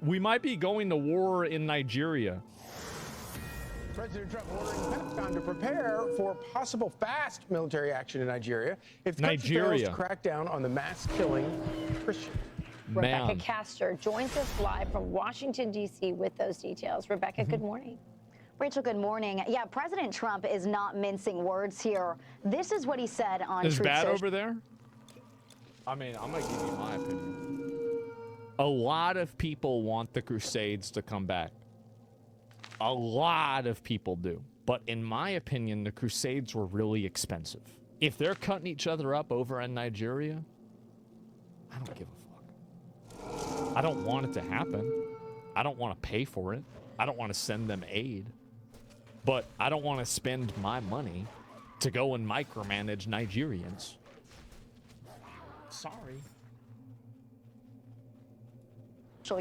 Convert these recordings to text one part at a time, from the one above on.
We might be going to war in Nigeria. President Trump ordering the Pentagon to prepare for possible fast military action in Nigeria if the country fails to crack down on the mass killing of Christians. Rebecca Castor joins us live from Washington, D.C. with those details. Rebecca, good morning. Rachel, good morning. Yeah, President Trump is not mincing words here. This is what he said on Is Truth bad Social. over there? I mean, I'm going to give you my opinion. A lot of people want the Crusades to come back. A lot of people do. But in my opinion, the Crusades were really expensive. If they're cutting each other up over in Nigeria, I don't give a fuck. I don't want it to happen. I don't want to pay for it. I don't want to send them aid. But I don't want to spend my money to go and micromanage Nigerians. Sorry.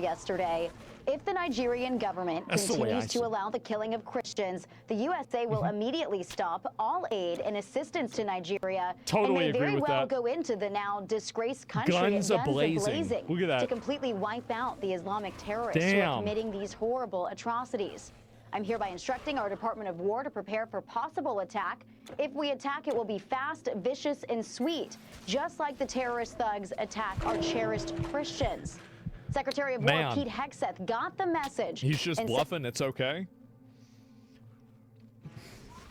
Yesterday, if the Nigerian government continues to allow the killing of Christians, the USA will immediately stop all aid and assistance to Nigeria. Totally and may agree very with well that. go into the now disgraced country Guns a-blazing. Look at that. to completely wipe out the Islamic terrorists who are committing these horrible atrocities. I'm hereby instructing our Department of War to prepare for possible attack. If we attack, it will be fast, vicious, and sweet, just like the terrorist thugs attack our cherished Christians. Secretary of War Pete Hegseth got the message. He's just bluffing. It's okay.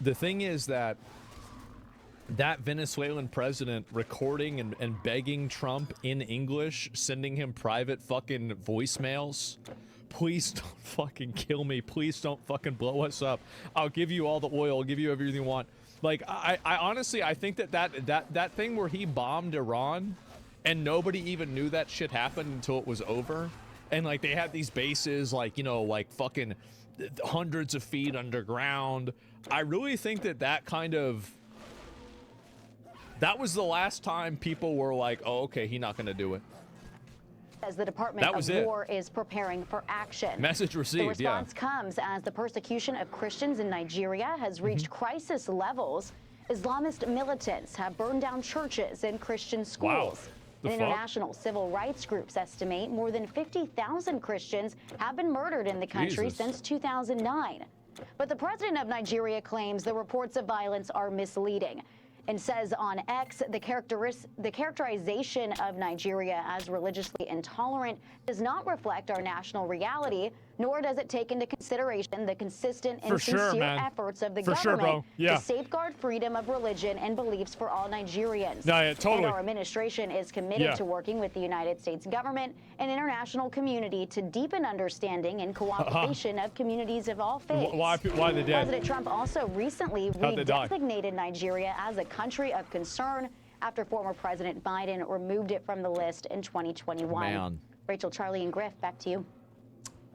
The thing is that Venezuelan president recording and begging Trump in English, sending him private fucking voicemails. Please don't fucking kill me. Please don't fucking blow us up. I'll give you all the oil. I'll give you everything you want. Like, I honestly, I think that thing where he bombed Iran and nobody even knew that shit happened until it was over. And, like, they had these bases, like, you know, like fucking hundreds of feet underground. I really think that kind of... That was the last time people were like, oh, okay, he's not going to do it. As the Department of War is preparing for action. Message received, The response comes as the persecution of Christians in Nigeria has reached crisis levels. Islamist militants have burned down churches and Christian schools. International civil rights groups estimate more than 50,000 Christians have been murdered in the country since 2009. But the president of Nigeria claims the reports of violence are misleading and says on X the characterization of Nigeria as religiously intolerant does not reflect our national reality, nor does it take into consideration the consistent and sincere efforts of the government to safeguard freedom of religion and beliefs for all Nigerians. And our administration is committed to working with the United States government and international community to deepen understanding and cooperation of communities of all faiths. Why they dead? President Trump also recently redesignated Nigeria as a country of concern after former President Biden removed it from the list in 2021. Rachel, Charlie, and Griff, back to you.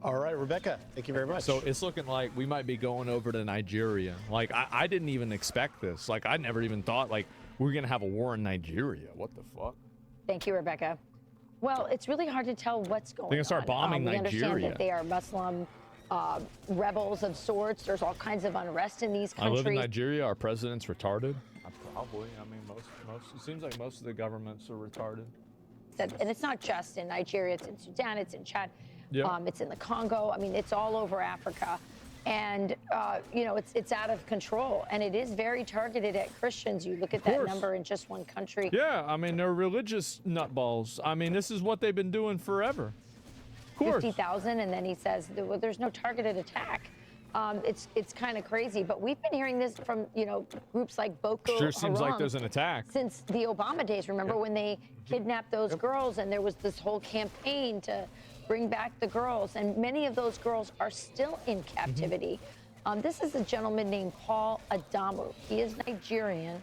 All right, Rebecca, thank you very much. So it's looking like we might be going over to Nigeria. Like, I didn't even expect this. Like, I never even thought, like, we're going to have a war in Nigeria. What the fuck? Thank you, Rebecca. Well, it's really hard to tell what's going on. They're going to start bombing we Nigeria. understand that they are Muslim rebels of sorts. There's all kinds of unrest in these countries. I live in Nigeria. Our president's retarded. Probably. I mean, most. It seems like most of the governments are retarded. And it's not just in Nigeria. It's in Sudan. It's in Chad. It's in the Congo. I mean, it's all over Africa. And, you know, it's out of control. And it is very targeted at Christians. You look at that number in just one country. Yeah, I mean, they're religious nutballs. I mean, this is what they've been doing forever. 50,000, and then he says there's no targeted attack. It's kind of crazy, but we've been hearing this from, you know, groups like Boko Haram. Sure seems like there's an attack. Since the Obama days. Remember when they kidnapped those girls and there was this whole campaign to bring back the girls, and many of those girls are still in captivity. This is a gentleman named Paul Adamu. He is Nigerian.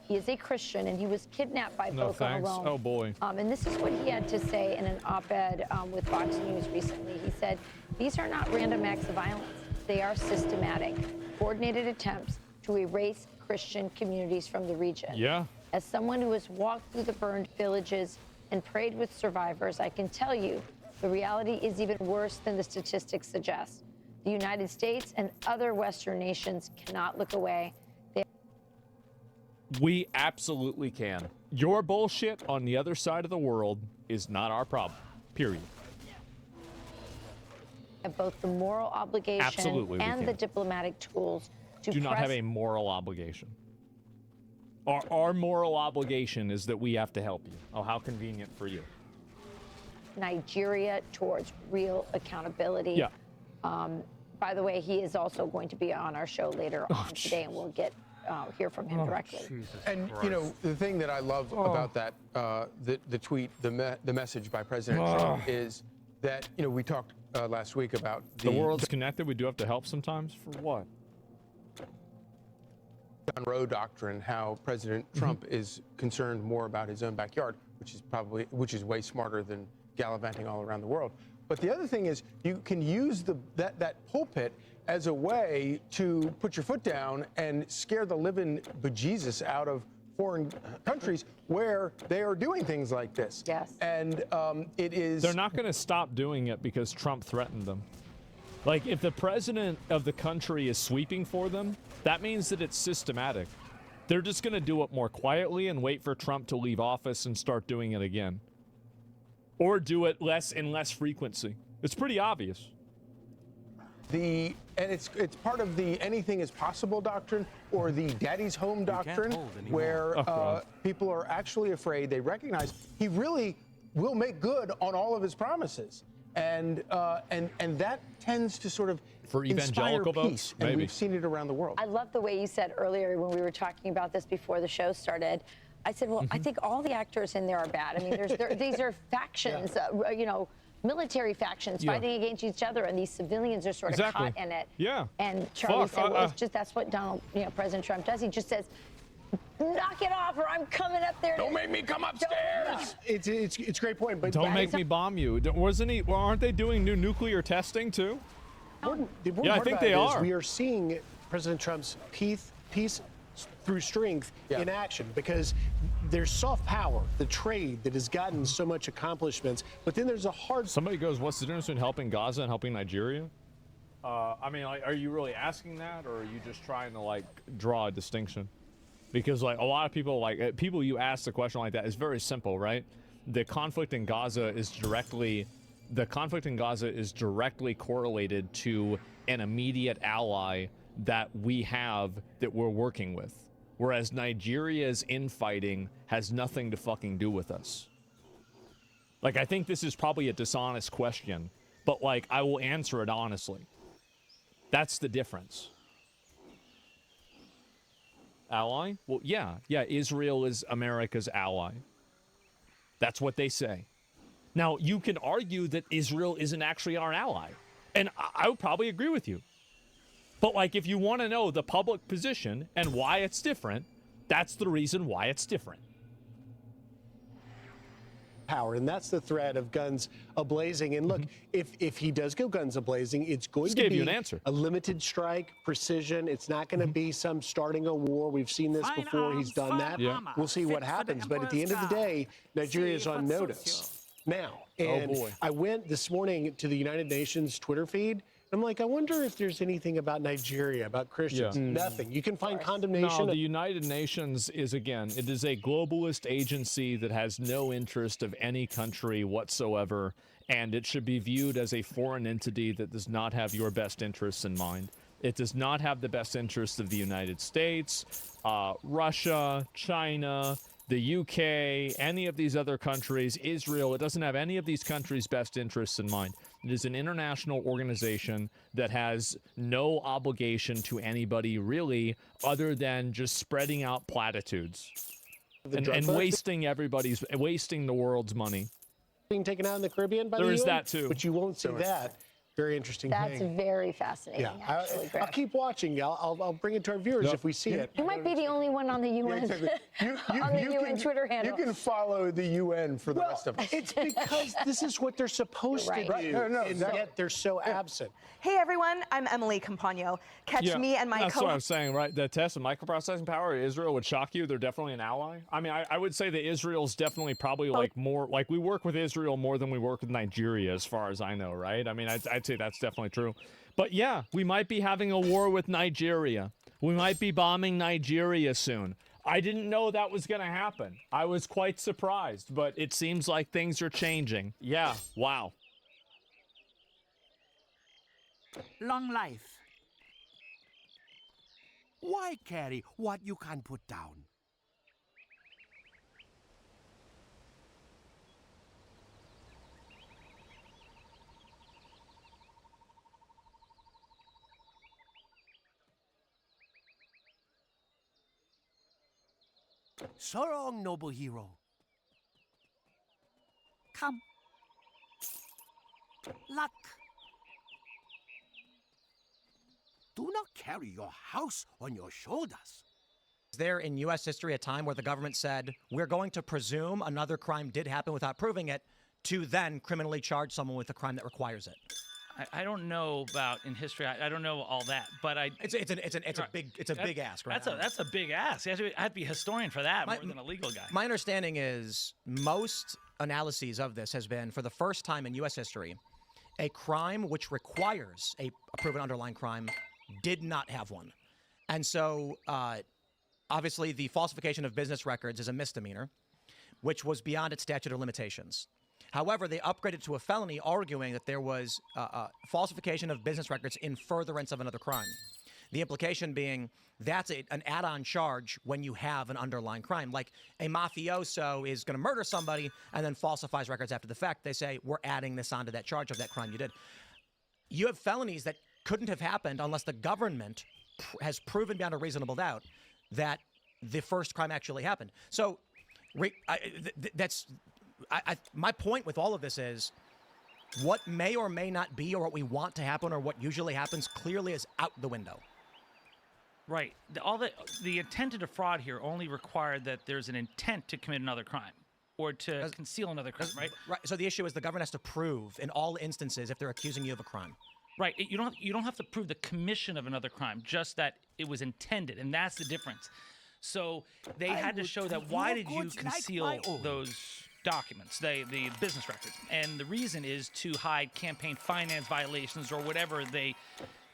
He is a Christian, and he was kidnapped by Boko Haram. Oh, boy. And this is what he had to say in an op-ed with Fox News recently. He said, these are not random acts of violence. They are systematic, coordinated attempts to erase Christian communities from the region. Yeah. As someone who has walked through the burned villages and prayed with survivors, I can tell you the reality is even worse than the statistics suggest. The United States and other Western nations cannot look away. We absolutely can. Your bullshit on the other side of the world is not our problem. Period. have both the moral obligation Absolutely, we and the can. diplomatic tools to Do not press have a moral obligation. Our moral obligation is that we have to help you. Oh, how convenient for you. Nigeria towards real accountability. Yeah. By the way, he is also going to be on our show later on today, and we'll get hear from him directly. And you know, the thing that I love about that, the tweet, the message by President Trump is that, you know, we talked last week about The world's connected. We do have to help sometimes. For what? John Roe doctrine, how President Trump is concerned more about his own backyard, which is way smarter than gallivanting all around the world. But the other thing is, you can use that pulpit as a way to put your foot down and scare the living bejesus out of foreign countries where they are doing things like this. Yes. And it is. They're not going to stop doing it because Trump threatened them. Like, if the president of the country is sweeping for them, that means that it's systematic. They're just going to do it more quietly and wait for Trump to leave office and start doing it again. Or do it less and less frequency. It's pretty obvious. And it's part of the anything is possible doctrine, or the daddy's home doctrine, where people are actually afraid. They recognize he really will make good on all of his promises. And that tends to sort of for inspire evangelical peace, votes, maybe. and we've seen it around the world. I love the way you said earlier when we were talking about this before the show started. I said, well, I think all the actors in there are bad. I mean, these are factions, you know, military factions fighting against each other, and these civilians are sort of caught in it. Yeah. And Charlie said, well, it's just that's what President Trump does. He just says, knock it off, or I'm coming up there. Don't make me come upstairs. It's a great point, but Don't make me bomb you. Aren't they doing new nuclear testing too? The important Yeah, I part think about they it is are. we are seeing President Trump's peace through strength in action, because there's soft power, the trade that has gotten so much accomplishments, but then there's a hard. Somebody goes, what's the difference between helping Gaza and helping Nigeria? I mean, like, are you really asking that, or are you just trying to like draw a distinction? Because like a lot of people, like people you ask the question like that is very simple, right? The conflict in Gaza is directly correlated to an immediate ally that we have that we're working with. Whereas Nigeria's infighting has nothing to fucking do with us. Like, I think this is probably a dishonest question, but like, I will answer it honestly. That's the difference. Ally? Well, yeah, Israel is America's ally. That's what they say. Now, you can argue that Israel isn't actually our ally, and I would probably agree with you. But like, if you want to know the public position and why it's different, that's the reason why it's different. Power, and that's the threat of guns ablazing. And look, if he does go guns ablazing, it's going Just to gave be you an answer. a limited strike, precision. It's not going to be some starting a war. We've seen this before. He's done that. Yeah. We'll see what happens. But at the end of the day, Nigeria is on notice now. And boy. I went this morning to the United Nations Twitter feed. I'm like, I wonder if there's anything about Nigeria, about Christians. Nothing. You can find condemnation. No, the United Nations is, again, it is a globalist agency that has no interest of any country whatsoever, and it should be viewed as a foreign entity that does not have your best interests in mind. It does not have the best interests of the United States, Russia, China, the UK, any of these other countries, Israel. It doesn't have any of these countries' best interests in mind. It is an international organization that has no obligation to anybody, really, other than just spreading out platitudes and wasting the world's money. Being taken out in the Caribbean by the There is UN, that too. But you won't see that. Very interesting That's thing. very fascinating, actually, Greg. I'll keep watching. I'll bring it to our viewers if we see it. You might be the only one on the UN, on the UN Twitter handle. You can follow the UN for the rest of us. It's because this is what they're supposed to do, and yet they're so absent. Hey everyone, I'm Emily Campagno. Catch me and my That's what I'm saying, right? The test of microprocessing power, Israel would shock you. They're definitely an ally. I mean, I would say that Israel's definitely probably like more, like we work with Israel more than we work with Nigeria, as far as I know, right? I mean, I'd say that's definitely true. But yeah, we might be having a war with Nigeria. We might be bombing Nigeria soon. I didn't know that was going to happen. I was quite surprised, but it seems like things are changing. Yeah, wow. long life. Why carry what you can put down? So long, noble hero. Come. Luck. Do not carry your house on your shoulders. Is there in U.S. history a time where the government said, we're going to presume another crime did happen without proving it, to then criminally charge someone with a crime that requires it? I don't know about in history. I don't know all that, but it's a big ask, right? That's a big ask. I have to be a historian for that more than a legal guy. My understanding is most analyses of this has been, for the first time in U.S. history, a crime which requires a proven underlying crime did not have one. And so, obviously, the falsification of business records is a misdemeanor, which was beyond its statute of limitations. However, they upgraded to a felony, arguing that there was falsification of business records in furtherance of another crime. The implication being that's an add-on charge when you have an underlying crime. Like a mafioso is going to murder somebody and then falsifies records after the fact. They say, we're adding this onto that charge of that crime you did. You have felonies that couldn't have happened unless the government has proven beyond a reasonable doubt that the first crime actually happened. So my point with all of this is what may or may not be, or what we want to happen, or what usually happens, clearly is out the window. Right. The intent to defraud here only required that there's an intent to commit another crime or to conceal another crime, right? Right. So the issue is the government has to prove in all instances if they're accusing you of a crime. Right. You don't have to prove the commission of another crime, just that it was intended, and that's the difference. So they had to show that why did you conceal those documents, the business records? And the reason is to hide campaign finance violations or whatever they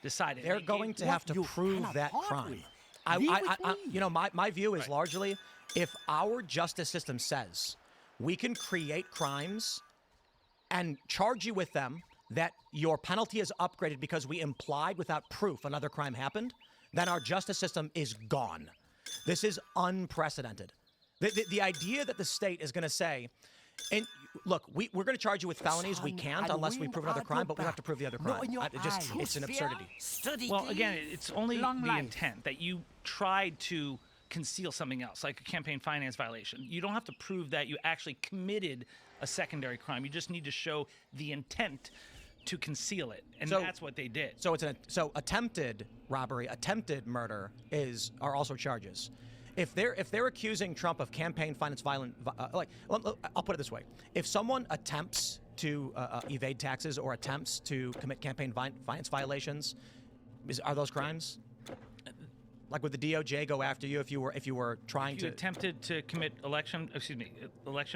decided. They're going to have to prove that crime. My view is largely, if our justice system says we can create crimes and charge you with them, that your penalty is upgraded because we implied without proof another crime happened, then our justice system is gone. This is unprecedented. The idea that the state is going to say, and look, we're going to charge you with felonies. We can't unless we prove another crime, but we have to prove the other crime. It's an absurdity. Well, again, it's only the intent that you tried to conceal something else, like a campaign finance violation. You don't have to prove that you actually committed a secondary crime. You just need to show the intent to conceal it, and that's what they did. So attempted robbery, attempted murder are also charges. If they're accusing Trump of campaign finance I'll put it this way: if someone attempts to evade taxes or attempts to commit campaign finance violations, are those crimes? Like, would the DOJ go after you if you were trying to attempted to commit election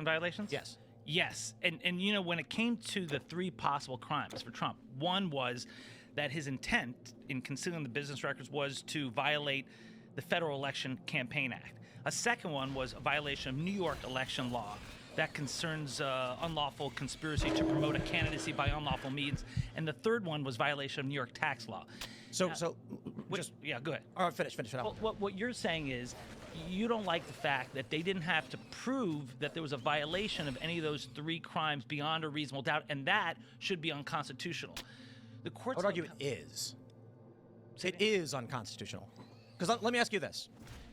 violations? Yes. Yes, and when it came to the three possible crimes for Trump, one was that his intent in concealing the business records was to violate the Federal Election Campaign Act. A second one was a violation of New York election law that concerns unlawful conspiracy to promote a candidacy by unlawful means, and the third one was violation of New York tax law. Go ahead. All right, finish it up. What you're saying is, you don't like the fact that they didn't have to prove that there was a violation of any of those three crimes beyond a reasonable doubt, and that should be unconstitutional. The courts I would argue it is. It is unconstitutional. Because let me ask you this.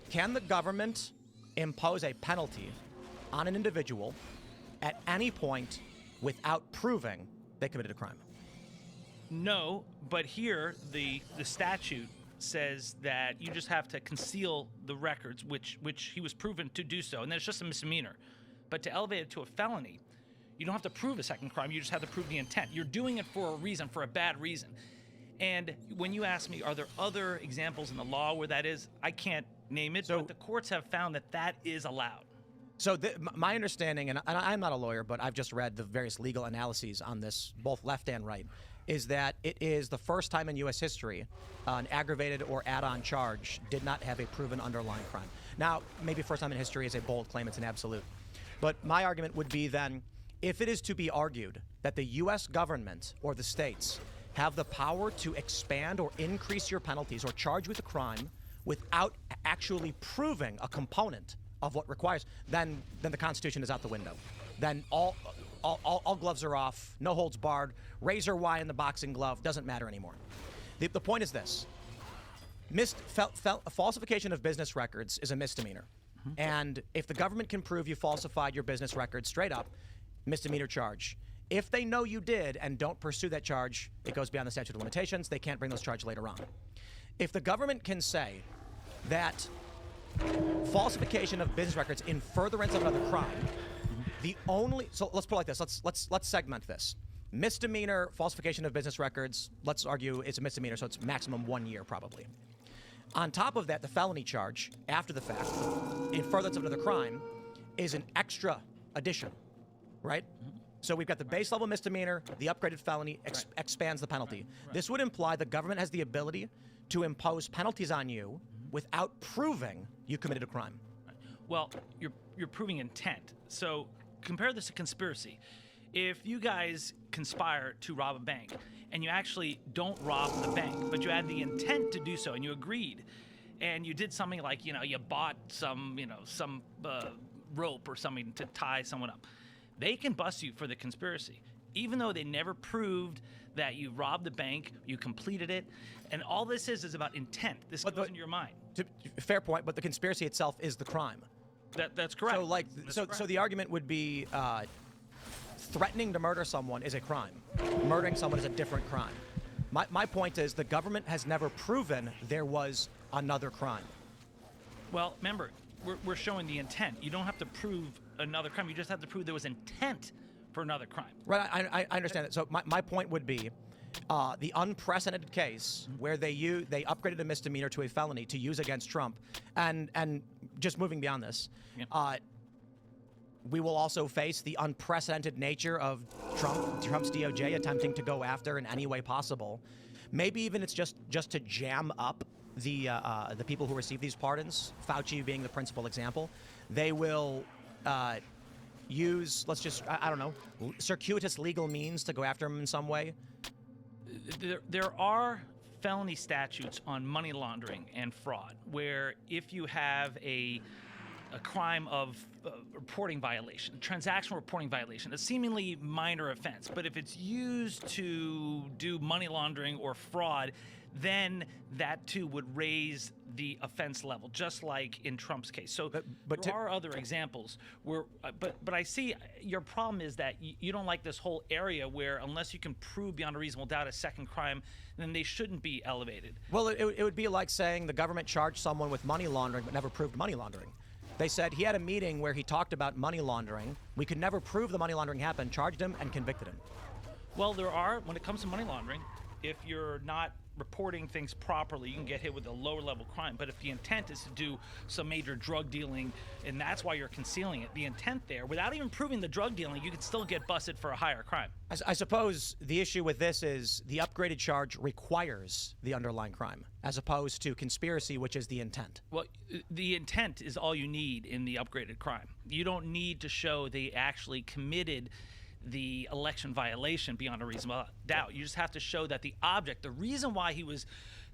Can the government impose a penalty on an individual at any point without proving they committed a crime? No, but here the statute says that you just have to conceal the records, which he was proven to do so, and then it's just a misdemeanor. But to elevate it to a felony, you don't have to prove a second crime, you just have to prove the intent. You're doing it for a reason, for a bad reason. And when you ask me, are there other examples in the law where that is, I can't name it, but the courts have found that is allowed. So my understanding, and I'm not a lawyer, but I've just read the various legal analyses on this, both left and right, is that it is the first time in U.S. history an aggravated or add-on charge did not have a proven underlying crime. Now, maybe first time in history is a bold claim, it's an absolute. But my argument would be then, if it is to be argued that the U.S. government or the states have the power to expand or increase your penalties or charge you with a crime without actually proving a component of what requires, then the Constitution is out the window. Then all gloves are off, no holds barred, razor wire in the boxing glove, doesn't matter anymore. The point is this. Falsification of business records is a misdemeanor. And if the government can prove you falsified your business records straight up, misdemeanor charge. If they know you did and don't pursue that charge, it goes beyond the statute of limitations. They can't bring those charges later on. If the government can say that falsification of business records in furtherance of another crime, so let's put it like this. Let's segment this. Misdemeanor falsification of business records, let's argue it's a misdemeanor, so it's maximum 1 year probably. On top of that, the felony charge after the fact, in furtherance of another crime, is an extra addition, right? So we've got the base level misdemeanor, the upgraded felony expands the penalty. This would imply the government has the ability to impose penalties on you without proving you committed a crime. Well, you're proving intent. So compare this to conspiracy. If you guys conspire to rob a bank and you actually don't rob the bank, but you had the intent to do so and you agreed, and you did something like, you bought some rope or something to tie someone up, they can bust you for the conspiracy, even though they never proved that you robbed the bank, you completed it, and all this is about intent. This goes into your mind. Fair point, but the conspiracy itself is the crime. That's correct. So the argument would be threatening to murder someone is a crime. Murdering someone is a different crime. My point is the government has never proven there was another crime. Well, remember, we're showing the intent. You don't have to prove another crime. You just have to prove there was intent for another crime. Right, I understand that. So my point would be the unprecedented case where they upgraded a misdemeanor to a felony to use against Trump, and just moving beyond this, we will also face the unprecedented nature of Trump's DOJ attempting to go after in any way possible. Maybe even it's just to jam up the people who receive these pardons, Fauci being the principal example. They will use, I don't know, circuitous legal means to go after him in some way. There are felony statutes on money laundering and fraud, where if you have a crime of reporting violation, transactional reporting violation, a seemingly minor offense, but if it's used to do money laundering or fraud, then that too would raise the offense level, just like in Trump's case. So there are other examples where, but I see your problem is that you don't like this whole area where unless you can prove beyond a reasonable doubt a second crime, then they shouldn't be elevated. Well, it would be like saying the government charged someone with money laundering but never proved money laundering. They said he had a meeting where he talked about money laundering. We could never prove the money laundering happened, charged him, and convicted him. Well, when it comes to money laundering, if you're not reporting things properly, you can get hit with a lower level crime. But if the intent is to do some major drug dealing, and that's why you're concealing it, the intent there, without even proving the drug dealing, you could still get busted for a higher crime. I suppose the issue with this is the upgraded charge requires the underlying crime, as opposed to conspiracy, which is the intent. Well, the intent is all you need in the upgraded crime. You don't need to show they actually committed the election violation beyond a reasonable doubt. You just have to show that the object, the reason why he was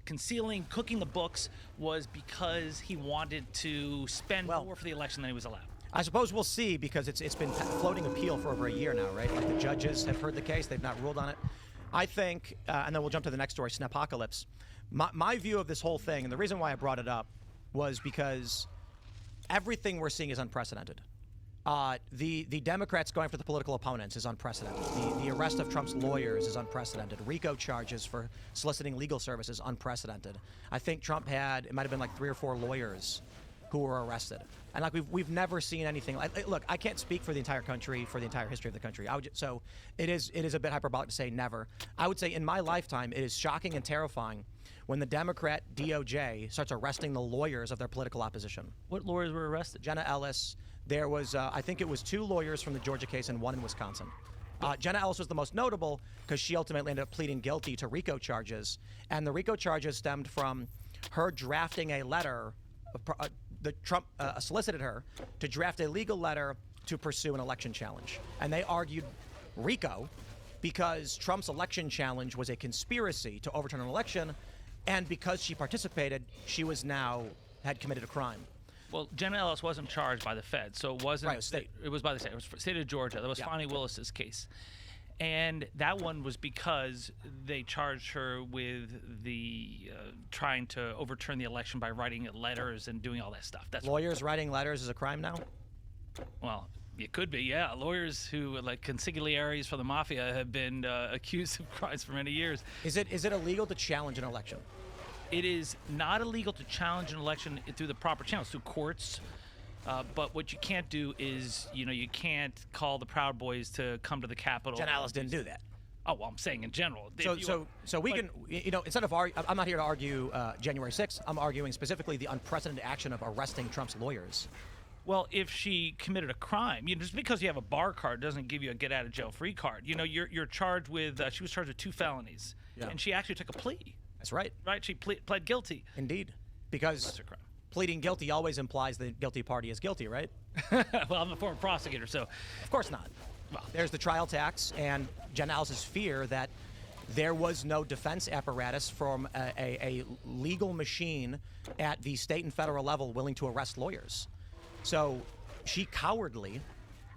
concealing, cooking the books, was because he wanted to spend more for the election than he was allowed. I suppose we'll see, because it's been floating appeal for over a year now, right? Like the judges have heard the case, they've not ruled on it. I think, and then we'll jump to the next story, Snapocalypse. My view of this whole thing, and the reason why I brought it up, was because everything we're seeing is unprecedented. The Democrats going for the political opponents is unprecedented. The arrest of Trump's lawyers is unprecedented. RICO charges for soliciting legal services unprecedented. I think Trump it might have been like 3 or 4 lawyers who were arrested. And like we've never seen anything. Look, I can't speak for the entire country, for the entire history of the country. So it is a bit hyperbolic to say never. I would say in my lifetime, it is shocking and terrifying when the Democrat DOJ starts arresting the lawyers of their political opposition. What lawyers were arrested? Jenna Ellis. There was, I think it was 2 lawyers from the Georgia case and 1 in Wisconsin. Jenna Ellis was the most notable because she ultimately ended up pleading guilty to RICO charges. And the RICO charges stemmed from her drafting a letter. Trump solicited her to draft a legal letter to pursue an election challenge. And they argued RICO because Trump's election challenge was a conspiracy to overturn an election, and because she participated, she was had committed a crime. Well, Jenna Ellis wasn't charged by the Fed, so it wasn't. Right, state. It was by the state. It was state of Georgia. That was Fonnie Willis's case, and that one was because they charged her with the trying to overturn the election by writing letters and doing all that stuff. That's Lawyers writing letters is a crime now? Well, it could be, yeah. Lawyers who, like consigliaries for the mafia, have been accused of crimes for many years. Is it illegal to challenge an election? It is not illegal to challenge an election through the proper channels, through courts. But what you can't do is, you can't call the Proud Boys to come to the Capitol. Jen Alice didn't do that. Oh, well, I'm saying in general. So we can, instead of I'm not here to argue January 6th. I'm arguing specifically the unprecedented action of arresting Trump's lawyers. Well, if she committed a crime, just because you have a bar card doesn't give you a get-out-of-jail-free card. You're charged with. She was charged with 2 felonies, and she actually took a plea. That's right. Right, she pled guilty. Indeed, because pleading guilty always implies the guilty party is guilty, right? Well, I'm a former prosecutor, so of course not. Well, there's the trial tax, and Jen Alice's fear that there was no defense apparatus from a legal machine at the state and federal level willing to arrest lawyers. So she cowardly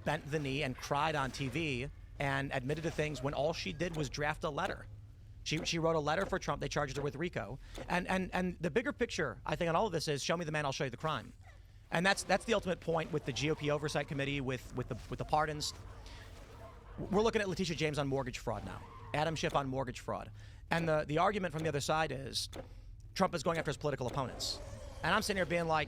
bent the knee and cried on TV and admitted to things when all she did was draft a letter. She wrote a letter for Trump. They charged her with RICO. And the bigger picture, I think, on all of this is show me the man, I'll show you the crime. And that's the ultimate point with the GOP Oversight Committee, with the pardons. We're looking at Letitia James on mortgage fraud now, Adam Schiff on mortgage fraud. And the argument from the other side is Trump is going after his political opponents. And I'm sitting here being like,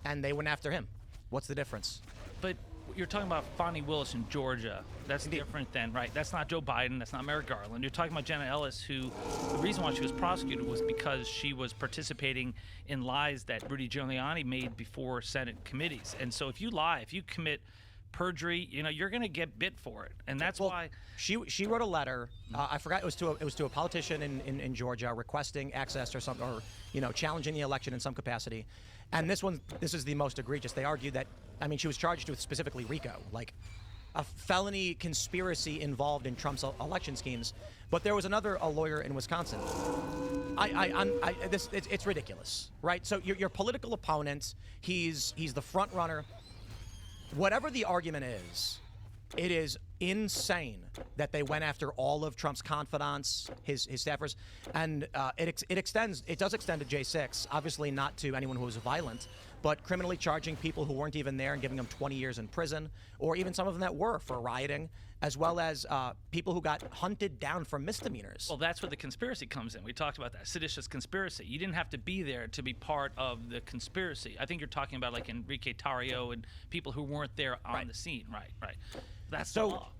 and they went after him. What's the difference? But you're talking about Fonnie Willis in Georgia. That's different than, right? That's not Joe Biden. That's not Merrick Garland. You're talking about Jenna Ellis, who the reason why she was prosecuted was because she was participating in lies that Rudy Giuliani made before Senate committees. And so if you lie, if you commit perjury, you're going to get bit for it. And that's why she wrote a letter. I forgot, it was to a politician in Georgia requesting access or something, or challenging the election in some capacity. And this is the most egregious. They argued that, she was charged with specifically RICO, like a felony conspiracy involved in Trump's election schemes. But there was a lawyer in Wisconsin. It's ridiculous, right? So your political opponent, he's the front runner. Whatever the argument is, it is insane that they went after all of Trump's confidants, his staffers, and it does extend to J6, obviously not to anyone who was violent, but criminally charging people who weren't even there and giving them 20 years in prison, or even some of them that were for rioting, as well as people who got hunted down for misdemeanors. Well, that's where the conspiracy comes in. We talked about that, seditious conspiracy. You didn't have to be there to be part of the conspiracy. I think you're talking about like Enrique Tarrio and people who weren't there on the scene. Right. That's the law.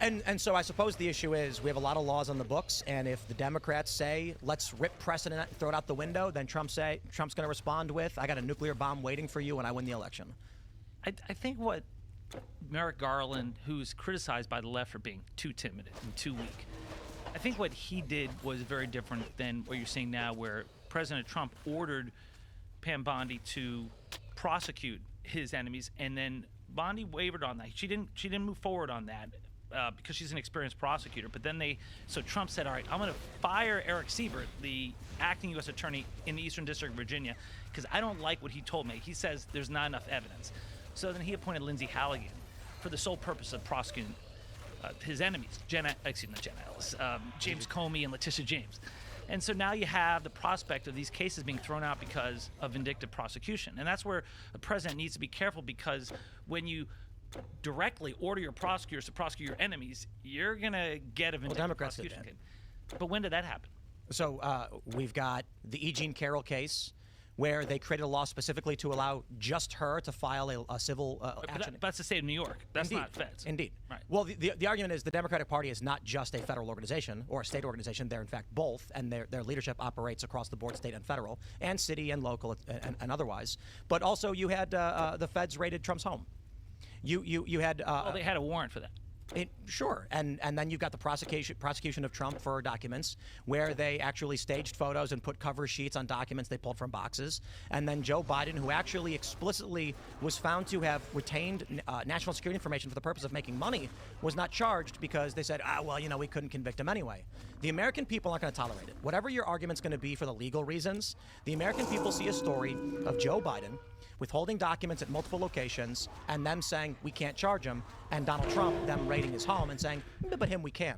And so I suppose the issue is we have a lot of laws on the books, and if the Democrats say let's rip precedent and throw it out the window, then Trump's going to respond with, I got a nuclear bomb waiting for you when I win the election. I think what Merrick Garland, who's criticized by the left for being too timid and too weak, I think what he did was very different than what you're seeing now, where President Trump ordered Pam Bondi to prosecute his enemies, and then Bondi wavered on that. She didn't move forward on that because she's an experienced prosecutor. But then so Trump said, all right, I'm going to fire Eric Siebert, the acting U.S. attorney in the Eastern District of Virginia, because I don't like what he told me. He says there's not enough evidence. So then he appointed Lindsey Halligan for the sole purpose of prosecuting his enemies, James Comey and Letitia James. And so now you have the prospect of these cases being thrown out because of vindictive prosecution. And that's where the president needs to be careful, because when you directly order your prosecutors to prosecute your enemies, you're going to get a vindictive prosecution case. But when did that happen? So we've got the E. Jean Carroll case, where they created a law specifically to allow just her to file a civil action. But that's the state of New York. That's Indeed. not feds. Indeed. Right. Well, the argument is the Democratic Party is not just a federal organization or a state organization. They're, in fact, both, and their leadership operates across the board, state and federal, and city and local and otherwise. But also you had the feds raided Trump's home. You had... well, they had a warrant for that. Sure, and then you've got the prosecution of Trump for documents where they actually staged photos and put cover sheets on documents they pulled from boxes, and then Joe Biden, who actually explicitly was found to have retained national security information for the purpose of making money, was not charged because they said, we couldn't convict him anyway. The American people aren't going to tolerate it. Whatever your argument's going to be for the legal reasons, the American people see a story of Joe Biden withholding documents at multiple locations, and them saying we can't charge him, and Donald Trump them raiding his home and saying, but him we can.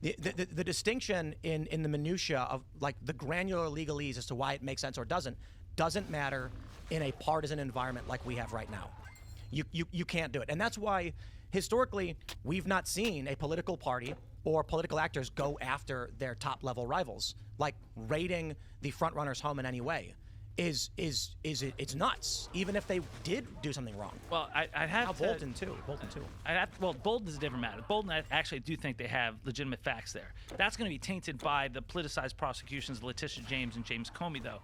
The distinction in the minutia of like the granular legalese as to why it makes sense or doesn't matter in a partisan environment like we have right now. You can't do it, and that's why historically we've not seen a political party or political actors go after their top level rivals, like raiding the front runner's home in any way. It's nuts, even if they did do something wrong. Well, I'd have to... Bolton too. Bolton's a different matter. Bolton, I actually do think they have legitimate facts there. That's going to be tainted by the politicized prosecutions of Letitia James and James Comey, though.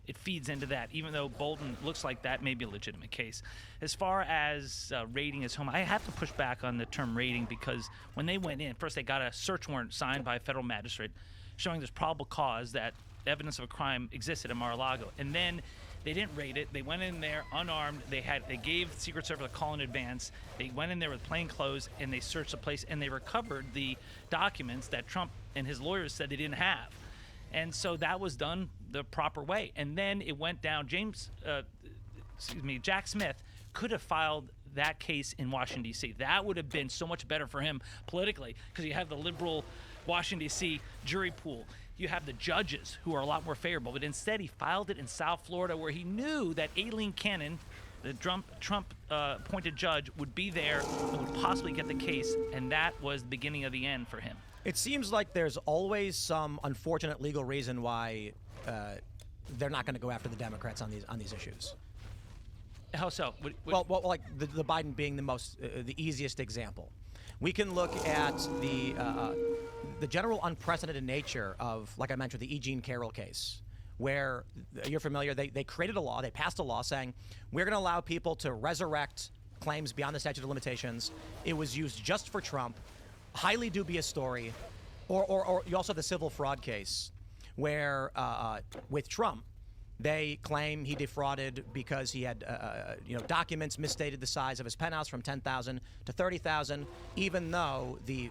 It feeds into that, even though Bolton looks like that may be a legitimate case. As far as raiding his home, I have to push back on the term raiding because when they went in, first they got a search warrant signed by a federal magistrate showing there's probable cause that evidence of a crime existed in Mar-a-Lago, and then they didn't raid it. They went in there unarmed. They gave the Secret Service a call in advance. They went in there with plain clothes and they searched the place and they recovered the documents that Trump and his lawyers said they didn't have, and so that was done the proper way. And then it went down. Jack Smith could have filed that case in Washington D.C. That would have been so much better for him politically because you have the liberal Washington D.C. jury pool. You have the judges who are a lot more favorable, but instead he filed it in South Florida where he knew that Aileen Cannon, the Trump appointed judge, would be there and would possibly get the case, and that was the beginning of the end for him. It seems like there's always some unfortunate legal reason why they're not going to go after the Democrats on these issues. How so? Well, like the Biden being the easiest example. We can look at the general unprecedented nature of, like I mentioned, the E. Jean Carroll case, where you're familiar. They created a law. They passed a law saying we're going to allow people to resurrect claims beyond the statute of limitations. It was used just for Trump. Highly dubious story. Or you also have the civil fraud case, where with Trump, they claim he defrauded because he had documents misstated the size of his penthouse from 10,000 to 30,000, even though the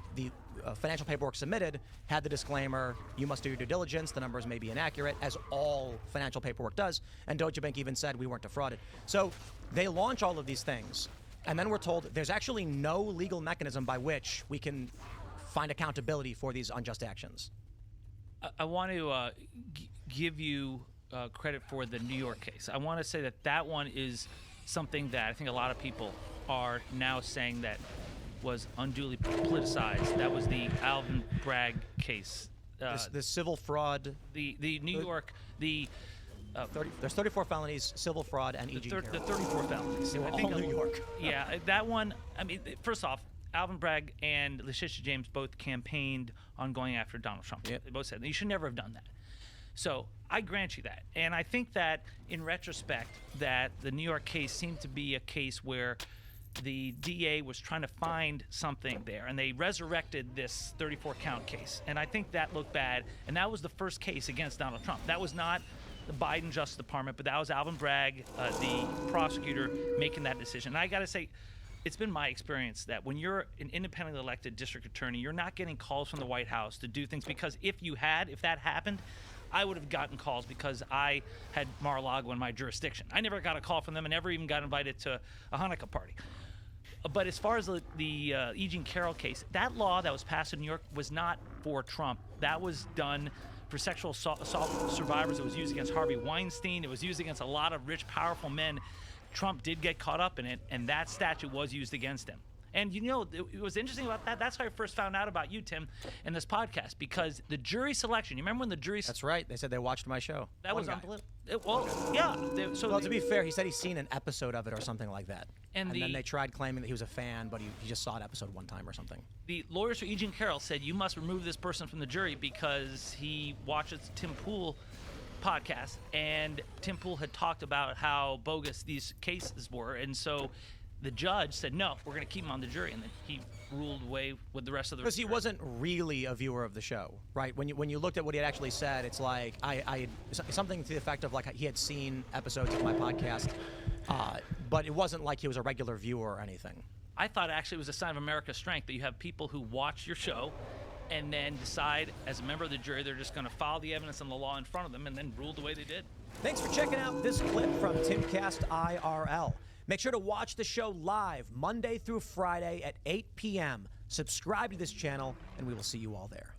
financial paperwork submitted had the disclaimer, you must do your due diligence, the numbers may be inaccurate, as all financial paperwork does, and Deutsche Bank even said we weren't defrauded. So they launch all of these things, and then we're told there's actually no legal mechanism by which we can find accountability for these unjust actions. I want to give you credit for the New York case. I want to say that one is something that I think a lot of people are now saying that was unduly politicized. That was the Alvin Bragg case. The civil fraud. The New York, there's 34 felonies, civil fraud, and E.G. The 34 felonies. They were all New York. Yeah, that one, I mean, first off, Alvin Bragg and Letitia James both campaigned on going after Donald Trump. Yep. They both said, you should never have done that. So I grant you that. And I think that in retrospect, that the New York case seemed to be a case where the DA was trying to find something there, and they resurrected this 34-count case. And I think that looked bad, and that was the first case against Donald Trump. That was not the Biden Justice Department, but that was Alvin Bragg, the prosecutor, making that decision. And I got to say, it's been my experience that when you're an independently elected district attorney, you're not getting calls from the White House to do things, because if that happened, I would have gotten calls because I had Mar-a-Lago in my jurisdiction. I never got a call from them and never even got invited to a Hanukkah party. But as far as the E. Jean Carroll case, that law that was passed in New York was not for Trump. That was done for sexual assault survivors. It was used against Harvey Weinstein. It was used against a lot of rich, powerful men. Trump did get caught up in it, and that statute was used against him. And it was interesting about that. That's how I first found out about you, Tim, in this podcast, because the jury selection. You remember when the jury? That's right. They said they watched my show. That was unbelievable. Well, yeah. To be fair, he said he's seen an episode of it or something like that. And then they tried claiming that he was a fan, but he just saw an episode one time or something. The lawyers for E. Jean Carroll said you must remove this person from the jury because he watches Tim Pool podcast, and Tim Pool had talked about how bogus these cases were, and so the judge said, no, we're going to keep him on the jury. And then he ruled away with the rest of the Because he wasn't really a viewer of the show, right? When you looked at what he had actually said, it's like something to the effect of like he had seen episodes of my podcast, but it wasn't like he was a regular viewer or anything. I thought actually it was a sign of America's strength that you have people who watch your show and then decide as a member of the jury they're just going to follow the evidence and the law in front of them and then rule the way they did. Thanks for checking out this clip from Timcast IRL. Make sure to watch the show live Monday through Friday at 8 p.m. Subscribe to this channel, and we will see you all there.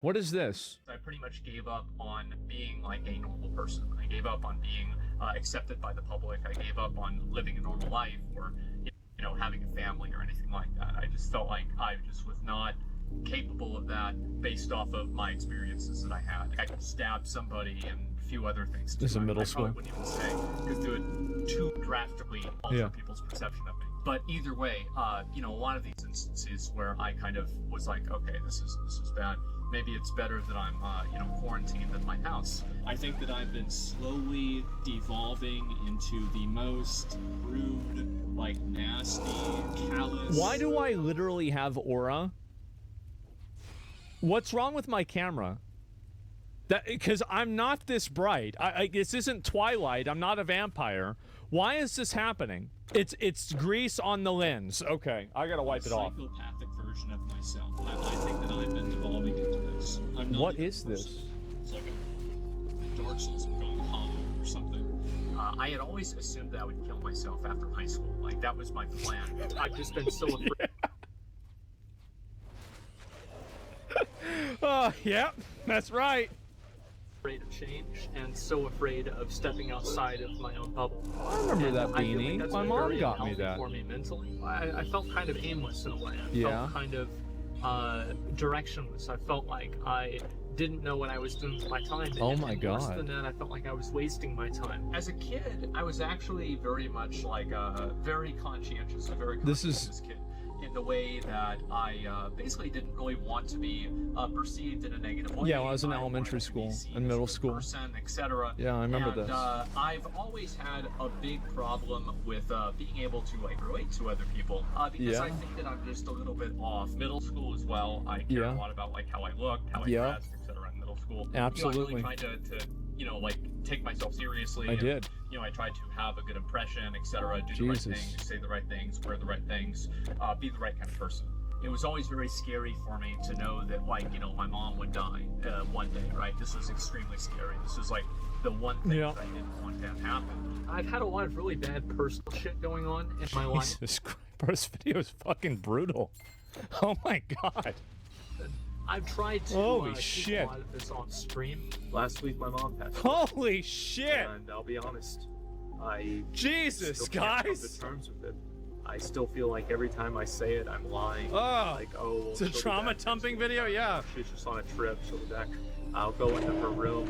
What is this? I pretty much gave up on being like a normal person. I gave up on being accepted by the public. I gave up on living a normal life or, you know, having a family or anything like that. I just felt like I just was not capable of that based off of my experiences that I had. I could stab somebody and a few other things. This is in middle school. I probably wouldn't even say because it would too drastically alter people's perception of me. But either way, you know, a lot of these instances where I kind of was like, okay, this is bad. Maybe it's better that I'm, you know, quarantined in my house. I think that I've been slowly devolving into the most rude, like nasty, callous. Why do I literally have aura? What's wrong with my camera? Because I'm not this bright. This isn't Twilight. I'm not a vampire. Why is this happening? It's grease on the lens. Okay, I gotta wipe it off. Psychopathic version of myself. I think that I've been evolving into this. I'm not what is this? It's like a dark souls have gone hollow or something. I had always assumed that I would kill myself after high school. Like that was my plan. I've just been so afraid. Oh, yeah, that's right. Afraid of change and so afraid of stepping outside of my own bubble. I remember that I feel like beanie. that's My been mom very got me unhealthy that. for me mentally. I felt kind of aimless in a way. I Yeah. felt kind of directionless. I felt like I didn't know what I was doing with my time. Oh and my worse God. than that, I felt like I was wasting my time. As a kid, I was actually very much like a very conscientious, kid. In the way that I basically didn't really want to be perceived in a negative way. Yeah, when I was in elementary school and middle school. Etc. Yeah, I remember this. I've always had a big problem with being able to like relate to other people because I think that I'm just a little bit off. Middle school as well. I care a lot about like how I looked, how I dressed, etc. In middle school. Absolutely. You know, I really tried to you know, like take myself seriously. I did. You know, I tried to have a good impression, etc. Do the right things, say the right things, wear the right things, be the right kind of person. It was always very scary for me to know that, like, you know, my mom would die one day, right? This was extremely scary. This was like the one thing that I didn't want to have happen. I've had a lot of really bad personal shit going on in my life. Jesus Christ, this video is fucking brutal. Oh my God. I've tried to keep a lot of this on stream. Last week, my mom passed away. Holy shit! And I'll be honest, I Jesus, still can't come guys! to terms with it. I still feel like every time I say it, I'm lying. Oh, like, oh, well, it's a trauma dumping video, yeah. She's just on a trip. She'll be back. I'll go into her room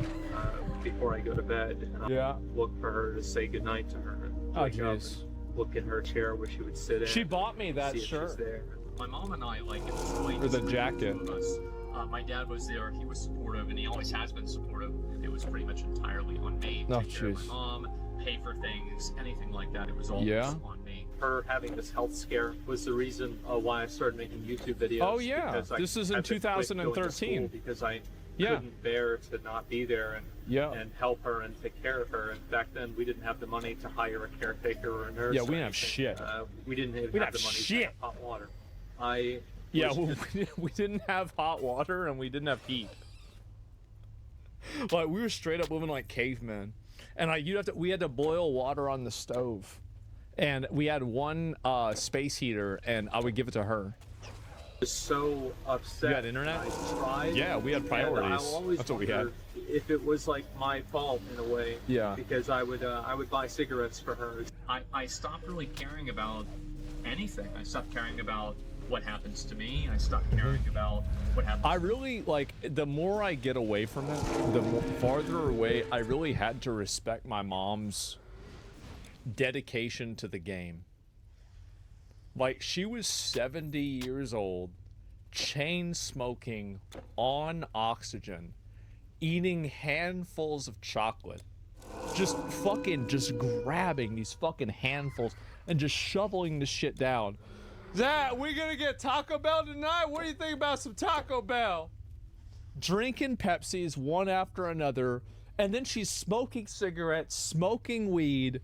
before I go to bed, and I'll look for her to say goodnight to her. And Oh, wake up jeez. and look in her chair where she would sit in. She bought me that see if shirt. she's there. My mom and I, like, it was really Or the just jacket. two of us. My dad was there. He was supportive, and he always has been supportive. It was pretty much entirely on me. Oh, Take care of jeez. my mom, pay for things, anything like that. It was all on me. Her having this health scare was the reason why I started making YouTube videos. Oh, yeah. because This is in had to quit going to 2013. school because I couldn't bear to not be there and help her and take care of her. And back then, we didn't have the money to hire a caretaker or a nurse. Yeah, we or didn't have shit. We didn't have the money to have hot water. We didn't have hot water and we didn't have heat. Like, we were straight up living like cavemen. And we had to boil water on the stove. And we had one space heater, and I would give it to her. Was so upset. You had internet? I tried. Yeah, we had priorities. I always That's what we had. If it was like my fault in a way. Yeah. Because I would buy cigarettes for her. I stopped really caring about anything. I stopped caring about what happens to me. I stopped caring about what happens. I really, like, the more I get away from it, the farther away I really had to respect my mom's dedication to the game. Like, she was 70 years old, chain smoking on oxygen, eating handfuls of chocolate, just grabbing these fucking handfuls and just shoveling the shit down. Zach, we gonna get Taco Bell tonight? What do you think about some Taco Bell? Drinking Pepsis one after another, and then she's smoking cigarettes, smoking weed,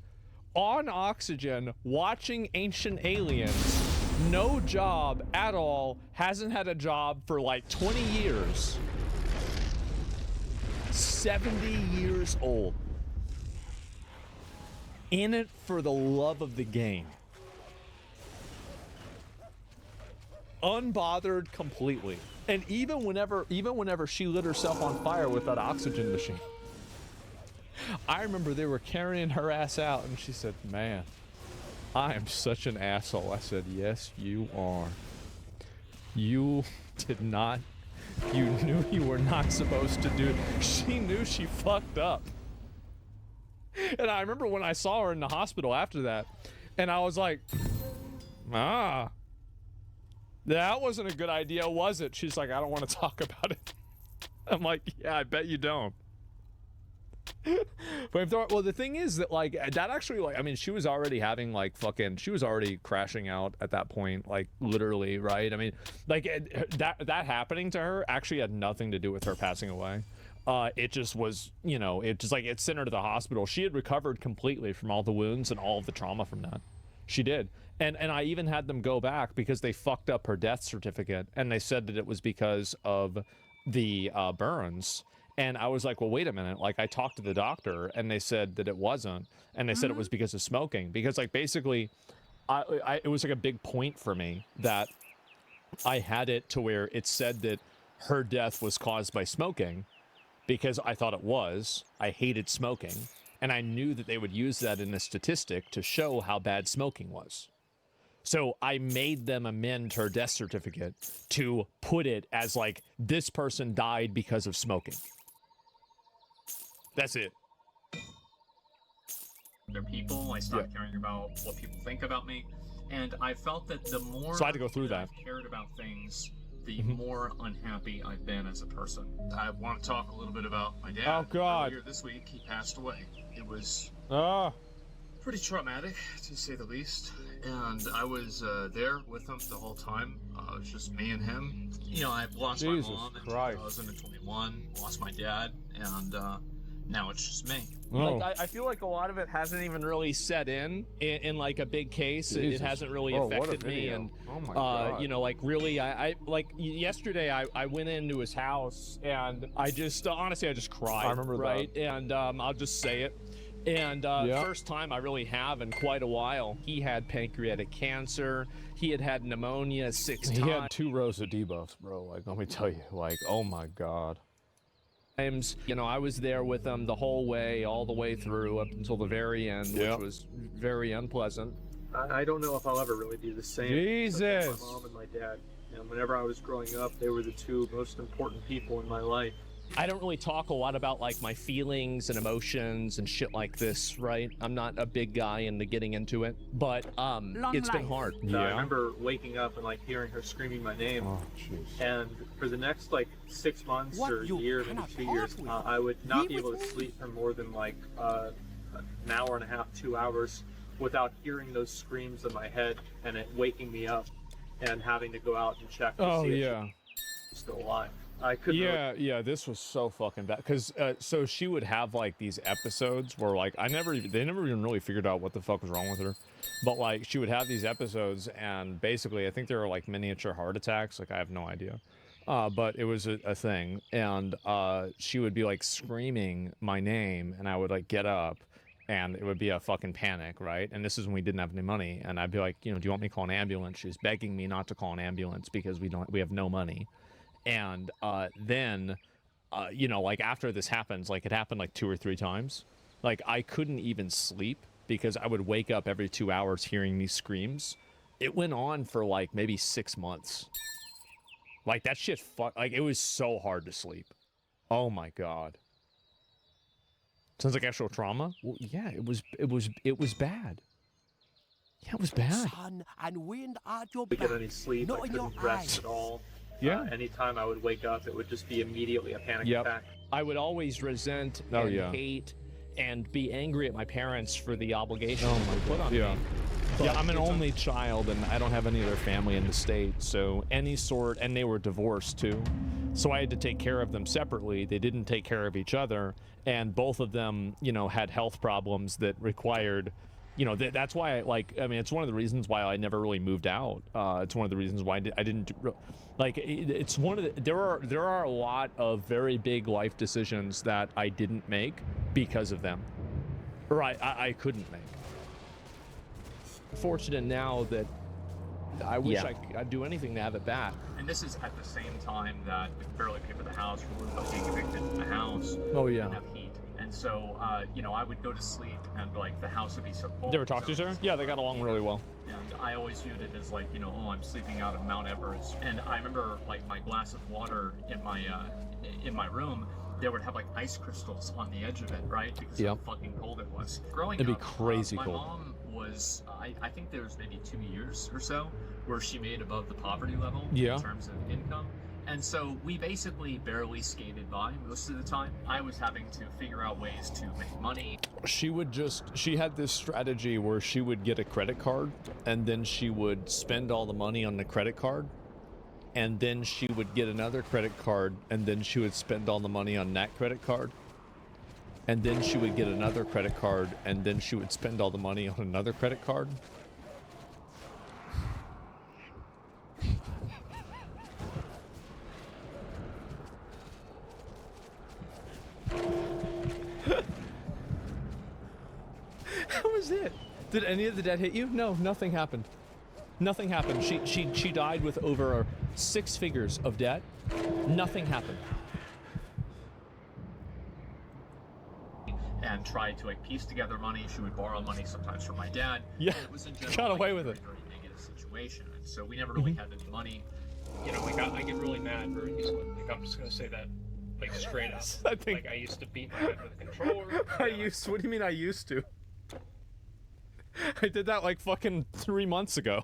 on oxygen, watching Ancient Aliens. No job at all, hasn't had a job for like 20 years. 70 years old. In it for the love of the game. Unbothered completely. And even whenever she lit herself on fire with that oxygen machine, I remember they were carrying her ass out and she said, "Man, I am such an asshole." I said, "Yes, you are. You did not, you knew you were not supposed to do it." She knew she fucked up. And I remember when I saw her in the hospital after that, and I was like, that wasn't a good idea, was it? She's like, "I don't want to talk about it." I'm like, "Yeah, I bet you don't." But well, the thing is that, like, that actually, like, I mean, she was already having, like, she was already crashing out at that point, like, literally, right? I mean, like, that happening to her actually had nothing to do with her passing away. It just was, you know, it just, like, it sent her to the hospital. She had recovered completely from all the wounds and all of the trauma from that. She did. And I even had them go back because they fucked up her death certificate, and they said that it was because of the burns. And I was like, well, wait a minute. Like, I talked to the doctor, and they said that it wasn't, and they said it was because of smoking. Because, like, basically, it was like a big point for me that I had it to where it said that her death was caused by smoking, because I thought it was. I hated smoking, and I knew that they would use that in a statistic to show how bad smoking was. So I made them amend her death certificate to put it as, like, this person died because of smoking. That's it. They're people. I stopped caring about what people think about me, and I felt that the more so I had to go through that. I've cared about things, the more unhappy I've been as a person. I want to talk a little bit about my dad. Oh God! Earlier this week, he passed away. It was pretty traumatic, to say the least. And I was there with him the whole time. It was just me and him. You know, I lost my mom in 2021, lost my dad, and now it's just me. Like, I feel like a lot of it hasn't even really set in like a big case. It hasn't really affected me. And you know, like, really, I like yesterday I went into his house and I just honestly I just cried. I remember that. And I'll just say it. And first time I really have in quite a while. He had pancreatic cancer. He had pneumonia 6 times. He had 2 rows of debuffs, bro. Like, let me tell you, like, oh my God. You know, I was there with him the whole way, all the way through up until the very end, which was very unpleasant. I don't know if I'll ever really be the same. Jesus! My mom and my dad. And whenever I was growing up, they were the 2 most important people in my life. I don't really talk a lot about, like, my feelings and emotions and shit like this, right? I'm not a big guy into getting into it, but it's been hard. I remember waking up and, like, hearing her screaming my name. Oh, jeez. And for the next, like, 6 months or a year, maybe 2 years, I would not be able to sleep for more than, like, an hour and a half, 2 hours without hearing those screams in my head and it waking me up and having to go out and check to see if she's still alive. I couldn't. Yeah, this was so fucking bad. Cause so she would have, like, these episodes where, like, they never even really figured out what the fuck was wrong with her. But, like, she would have these episodes, and basically, I think they were, like, miniature heart attacks. Like, I have no idea. But it was a thing, and she would be, like, screaming my name, and I would, like, get up, and it would be a fucking panic, right? And this is when we didn't have any money, and I'd be like, you know, do you want me to call an ambulance? She's begging me not to call an ambulance because we have no money. And then, you know, like, after this happens, like, it happened like 2 or 3 times. Like, I couldn't even sleep because I would wake up every 2 hours hearing these screams. It went on for, like, maybe 6 months. Like, that shit, like, it was so hard to sleep. Oh my God. Sounds like actual trauma? Well, yeah, it was bad. Yeah, it was bad. Sun and wind at your Get back, any sleep. not I in your couldn't rest eyes. at all. Yeah. Anytime I would wake up, it would just be immediately a panic attack. I would always resent and hate and be angry at my parents for the obligation they put on me. Yeah, I'm an only child, and I don't have any other family in the state, so any sort, and they were divorced too, so I had to take care of them separately. They didn't take care of each other, and both of them, you know, had health problems that required, you know, that's why it's one of the reasons why I never really moved out. It's one of the reasons why I didn't it's one of the, there are a lot of very big life decisions that I didn't make because of them, or I couldn't make. Fortunate now that I wish I'd do anything to have it back. And this is at the same time that we could barely pay for the house. We were being evicted from the house. Oh yeah. Didn't have heat. And so, you know, I would go to sleep and like the house would be so cold. They ever talk to each other? Yeah, they got along really well. And I always viewed it as like, you know, oh, I'm sleeping out on Mount Everest. And I remember like my glass of water in my room, they would have like ice crystals on the edge of it, right? Because of how fucking cold it was. Growing It'd up, be crazy cold. My mom was, I think there was maybe 2 years or so where she made above the poverty level in terms of income. And so we basically barely skated by most of the time. I was having to figure out ways to make money. She had this strategy where she would get a credit card, and then she would spend all the money on the credit card, and then she would get another credit card, and then she would spend all the money on that credit card, and then she would get another credit card, and then she would spend all the money on another credit card. How was it? Did any of the debt hit you? No, nothing happened. Nothing happened. She died with over 6 figures of debt. Nothing happened. And tried to like piece together money. She would borrow money sometimes from my dad. Yeah, and it was in general, got away like, with it. Very negative situation. And so we never really had any money. You know, like I get really mad very easily. Like I'm just gonna say that, like straight up. Like I used to beat my head with a controller. What do you mean I used to? I did that like fucking 3 months ago.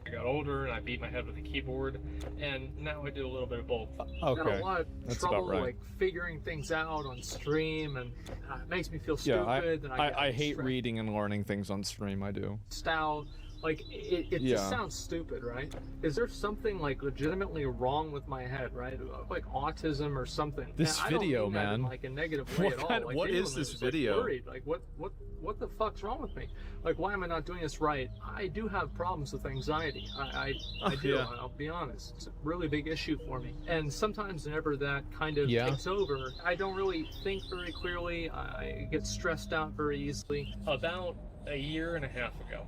I got older and I beat my head with a keyboard, and now I do a little bit of both. Okay, Got a lot of that's trouble about right. like figuring things out on stream, and it makes me feel Yeah, stupid. and I hate reading and learning things on stream. I do. Out. Like it just sounds stupid, right? Is there something like legitimately wrong with my head, right? Like autism or something? This and I video, don't mean that man. in, like a negative way at all. Like, what is genuinely, this I was, like, video? worried. Like what the fuck's wrong with me? Like why am I not doing this right? I do have problems with anxiety. I do. Yeah. I'll be honest. It's a really big issue for me. And sometimes whenever that kind of takes over, I don't really think very clearly. I get stressed out very easily. About a year and a half ago,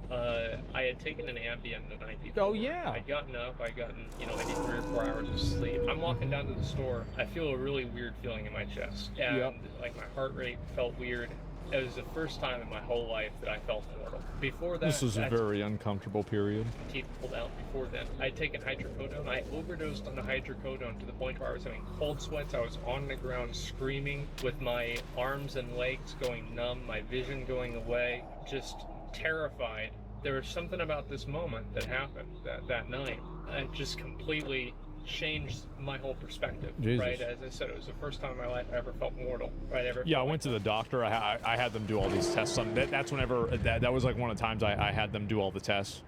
I had taken an Ambien the night before. Oh yeah. I'd gotten up, maybe 3 or 4 hours of sleep. I'm walking down to the store. I feel a really weird feeling in my chest. And like my heart rate felt weird. It was the first time in my whole life that I felt mortal. Before that, This was a very uncomfortable period. Teeth pulled out before then. I'd taken hydrocodone. I overdosed on the hydrocodone to the point where I was having cold sweats. I was on the ground screaming with my arms and legs going numb, my vision going away, just terrified. There was something about this moment that happened that night. It just completely changed my whole perspective. Jesus. Right? As I said, it was the first time in my life I ever felt mortal. Right? Yeah, I went to the doctor. I had them do all these tests. That's whenever that was like one of the times I had them do all the tests,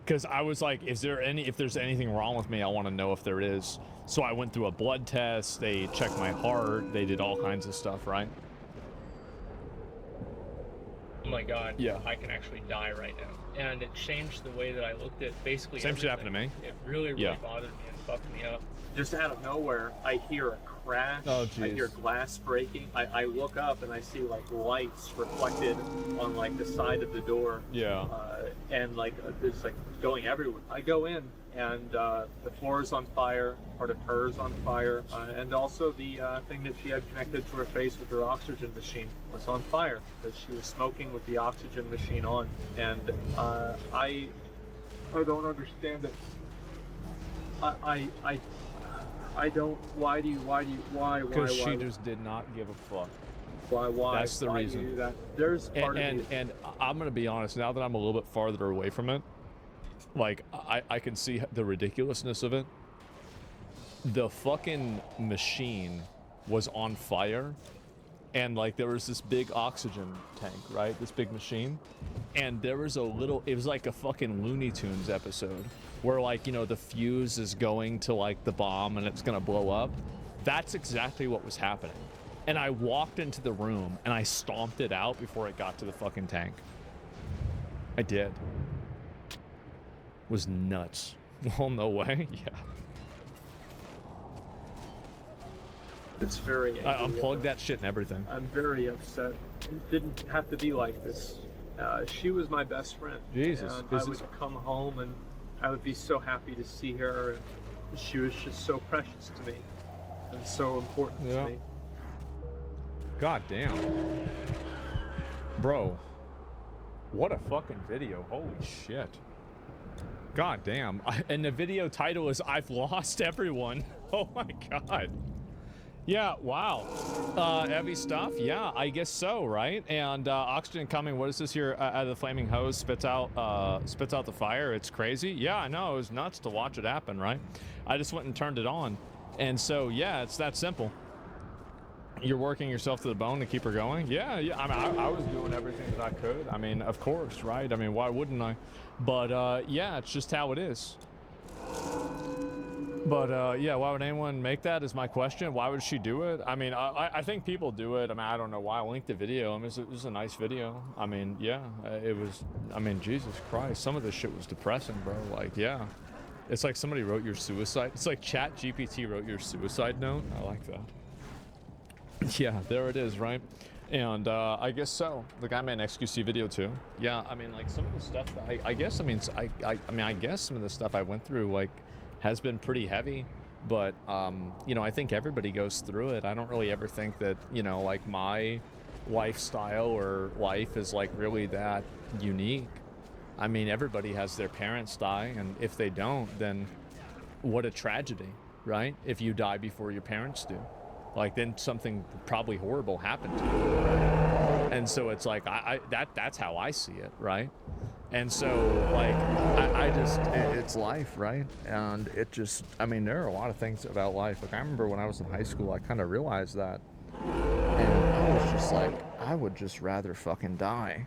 because I was like, if there's anything wrong with me, I want to know if there is. So I went through a blood test. They checked my heart. They did all kinds of stuff. Right? Oh my God. Yeah. I can actually die right now. And it changed the way that I looked at basically Same shit happened to me. It really bothered me and fucked me up. Just out of nowhere, I hear a crash. Oh, I hear glass breaking. I look up and I see like lights reflected on like the side of the door. Yeah. And like it's like going everywhere. I go in and the floor is on fire. Part of her is on fire, and also the thing that she had connected to her face with her oxygen machine was on fire because she was smoking with the oxygen machine on. And I don't understand it. I don't. Why? Because she just did not give a fuck. Why? That's the why reason. do you do that? There's part of me. And I'm gonna be honest. Now that I'm a little bit farther away from it, like I can see the ridiculousness of it. The fucking machine was on fire, and like there was this big oxygen tank, right? This big machine, and there was a little. It was like a fucking Looney Tunes episode where, like, you know, the fuse is going to like the bomb and it's gonna blow up. That's exactly what was happening. And I walked into the room and I stomped it out before it got to the fucking tank. I did. It was nuts. Well, no way. Yeah. It's very angry. I unplugged that shit and everything. I'm very upset. It didn't have to be like this. She was my best friend. Jesus. And I would come home and I would be so happy to see her. And she was just so precious to me and so important to me. God damn. Bro. What a fucking video. Holy shit. God damn. And the video title is I've Lost Everyone. Oh my god. Yeah, wow. Heavy stuff? Yeah, I guess so, right? And oxygen coming, what is this here? Out of the flaming hose, spits out the fire. It's crazy. Yeah, I know, it was nuts to watch it happen, right? I just went and turned it on. And so, yeah, it's that simple. You're working yourself to the bone to keep her going? Yeah. I mean, I was doing everything that I could. I mean, of course, right? I mean, why wouldn't I? But, yeah, it's just how it is. But, yeah, why would anyone make that is my question. Why would she do it? I mean, I think people do it. I mean, I don't know why. I linked the video. I mean, it was a nice video. I mean, yeah, it was, I mean, Jesus Christ. Some of this shit was depressing, bro. Like, yeah. It's like somebody wrote your suicide. It's like ChatGPT wrote your suicide note. I like that. Yeah, there it is, right? And I guess so. The guy made an XQC video too. Yeah, I mean, like some of the stuff that I guess, I mean, I guess some of the stuff I went through, like, has been pretty heavy, but you know, I think everybody goes through it. I don't really ever think that, you know, like my lifestyle or life is like really that unique. I mean, everybody has their parents die, and if they don't, then what a tragedy, right? If you die before your parents do, like, then something probably horrible happened to you, right? And so it's like that's how I see it, right? And so, like, I just, it's life, right? And it just, I mean, there are a lot of things about life. Like, I remember when I was in high school, I kind of realized that. And I was just like, I would just rather fucking die.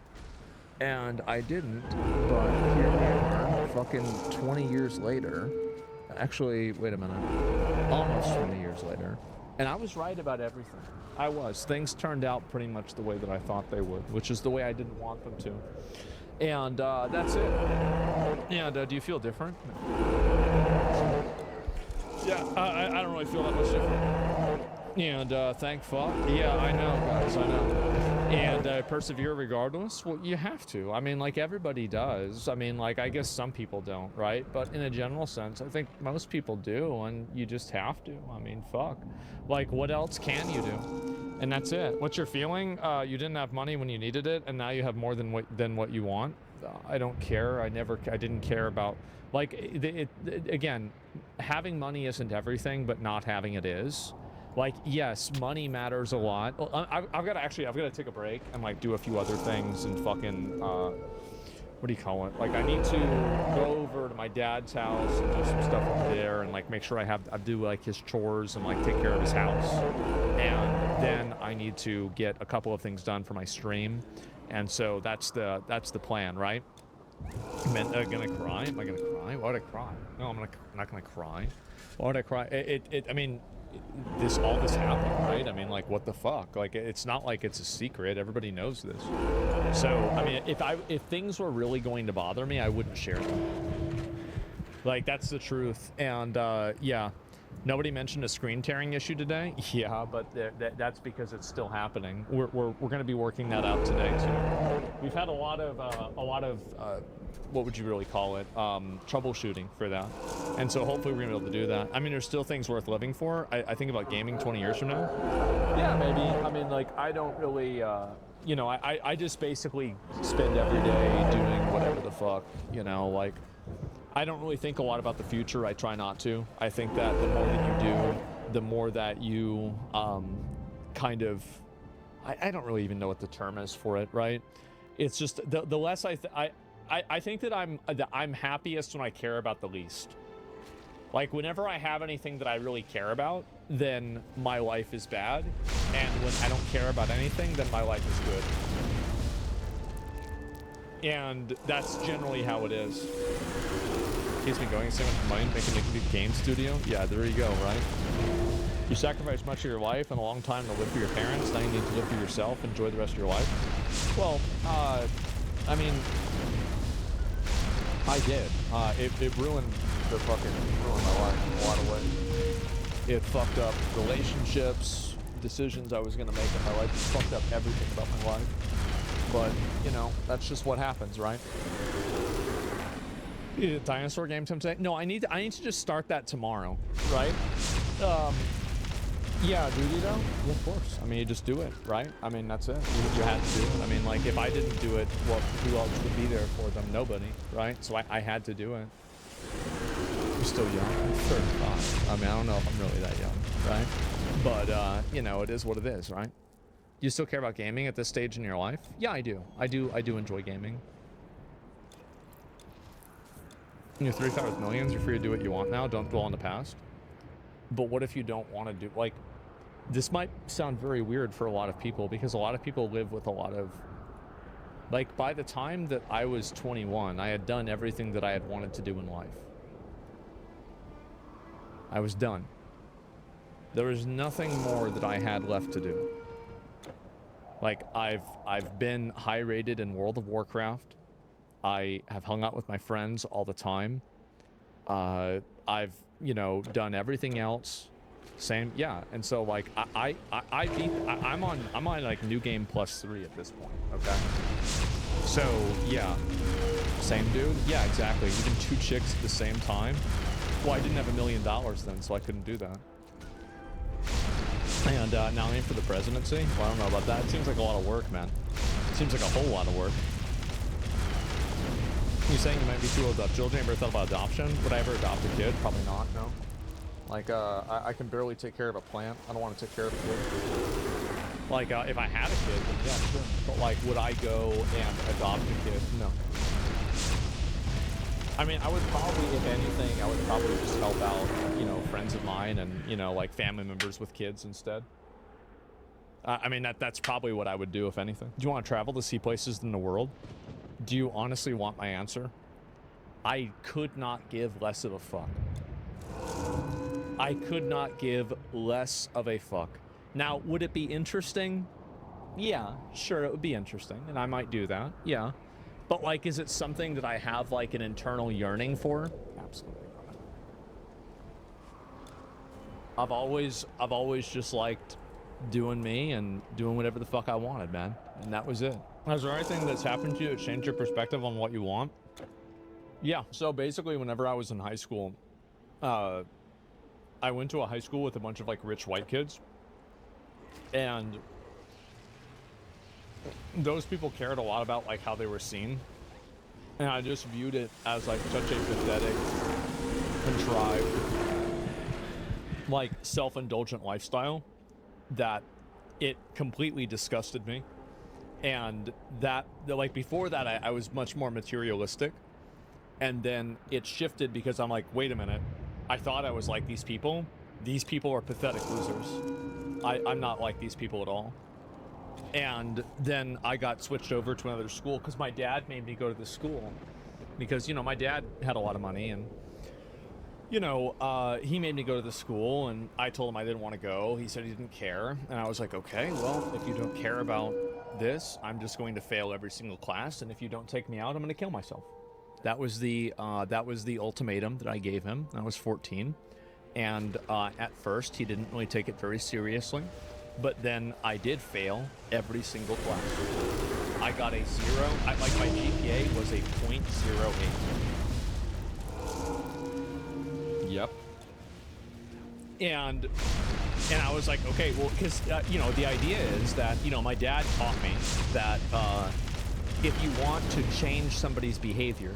And I didn't, but here we are, fucking 20 years later. Actually, wait a minute. Almost 20 years later. And I was right about everything. I was. Things turned out pretty much the way that I thought they would, which is the way I didn't want them to. And that's it. And do you feel different? Yeah, I don't really feel that much different. And thank fuck. Yeah, I know, guys, I know. And persevere regardless? Well, you have to. I mean, like, everybody does. I mean, like, I guess some people don't, right? But in a general sense, I think most people do, and you just have to. I mean, fuck. Like, what else can you do? And that's it. What's your feeling? You didn't have money when you needed it, and now you have more than what you want. I don't care. I didn't care about, like, again, having money isn't everything, but not having it is. Like, yes, money matters a lot. Well, I've got to take a break and, like, do a few other things and fucking, what do you call it? Like, I need to go over to my dad's house and do some stuff over there and, like, make sure I do, like, his chores and, like, take care of his house. And then I need to get a couple of things done for my stream. And so that's the plan, right? Am I gonna cry? Am I gonna cry? Why would I cry? No, I'm not gonna cry. Why would I cry? I mean, all this happened, right? I mean, like, what the fuck? Like, it's not like it's a secret. Everybody knows this. So, I mean, if things were really going to bother me, I wouldn't share them. Like, that's the truth. And yeah, nobody mentioned a screen tearing issue today. Yeah, but that's because it's still happening. We're going to be working that out today too. We've had a lot of what would you really call it? Troubleshooting for that. And so hopefully we're gonna be able to do that. I mean, there's still things worth living for. I think about gaming 20 years from now. Yeah, maybe. I mean, like, I don't really, you know, I just basically spend every day doing whatever the fuck, you know, like, I don't really think a lot about the future. I try not to. I think that the more that you do, the more that you kind of I don't really even know what the term is for it, right? It's just the less I think that I'm happiest when I care about the least. Like, whenever I have anything that I really care about, then my life is bad. And when I don't care about anything, then my life is good. And that's generally how it is. Keeps me going, so much money making a new game studio. Yeah, there you go, right? You sacrificed much of your life and a long time to live for your parents. Now you need to live for yourself. Enjoy the rest of your life. Well, I mean, I did. It ruined my life in a lot of ways. It fucked up relationships, decisions I was gonna make in my life. It fucked up everything about my life. But, you know, that's just what happens, right? You need a dinosaur game someday? No, I need to just start that tomorrow, right? Yeah, do you though? Yeah, of course. I mean, you just do it, right? I mean, that's it. You had to do it. I mean, like, if I didn't do it, well, who else would be there for them? Nobody, right? So I had to do it. I'm still young. I'm 35. I mean, I don't know if I'm really that young, right? But, you know, it is what it is, right? You still care about gaming at this stage in your life? Yeah, I do. I do enjoy gaming. You're 35 with millions. You're free to do what you want now. Don't dwell on the past. But what if you don't want to do, like, this might sound very weird for a lot of people, because a lot of people live with a lot of, like, by the time that I was 21, I had done everything that I had wanted to do in life. I was done. There was nothing more that I had left to do. Like, I've been high rated in World of Warcraft. I have hung out with my friends all the time. I've, you know, done everything else. Same, yeah. And so, like, I'm on like New Game +3 at this point. Okay. So yeah, same dude. Yeah, exactly. Even 2 chicks at the same time. Well, I didn't have $1 million then, so I couldn't do that. And now I'm in for the presidency. Well, I don't know about that. It seems like a lot of work, man. It seems like a whole lot of work. You're saying you might be too old to adopt children. You ever thought about adoption? Would I ever adopt a kid? Probably not, no. Like, I can barely take care of a plant. I don't want to take care of a kid. Like, if I had a kid, then yeah, sure. But, like, would I go and adopt a kid? No. I mean, I would probably, if anything, I would probably just help out, you know, friends of mine and, you know, like, family members with kids instead. I mean, that's probably what I would do, if anything. Do you want to travel to see places in the world? Do you honestly want my answer? I could not give less of a fuck. I could not give less of a fuck. Now, would it be interesting? Yeah, sure, it would be interesting, and I might do that, yeah. But, like, is it something that I have, like, an internal yearning for? Absolutely not. I've always just liked doing me and doing whatever the fuck I wanted, man. And that was it. Is there anything that's happened to you that changed your perspective on what you want? Yeah. So basically, whenever I was in high school, I went to a high school with a bunch of, like, rich white kids. And those people cared a lot about, like, how they were seen. And I just viewed it as, like, such a pathetic, contrived, like, self-indulgent lifestyle that it completely disgusted me. And that, like, before that, I was much more materialistic. And then it shifted because I'm like, wait a minute. I thought I was like these people. These people are pathetic losers. I'm not like these people at all. And then I got switched over to another school because my dad made me go to this school. Because, you know, my dad had a lot of money and, you know, he made me go to the school and I told him I didn't want to go. He said he didn't care. And I was like, okay, well, if you don't care about this, I'm just going to fail every single class. And if you don't take me out, I'm going to kill myself. That was the ultimatum that I gave him. I was 14. And at first, he didn't really take it very seriously. But then I did fail every single class. I got a 0. Like, my GPA was a 0.08. Yep. And I was like, okay, well, because, you know, the idea is that, you know, my dad taught me that if you want to change somebody's behavior,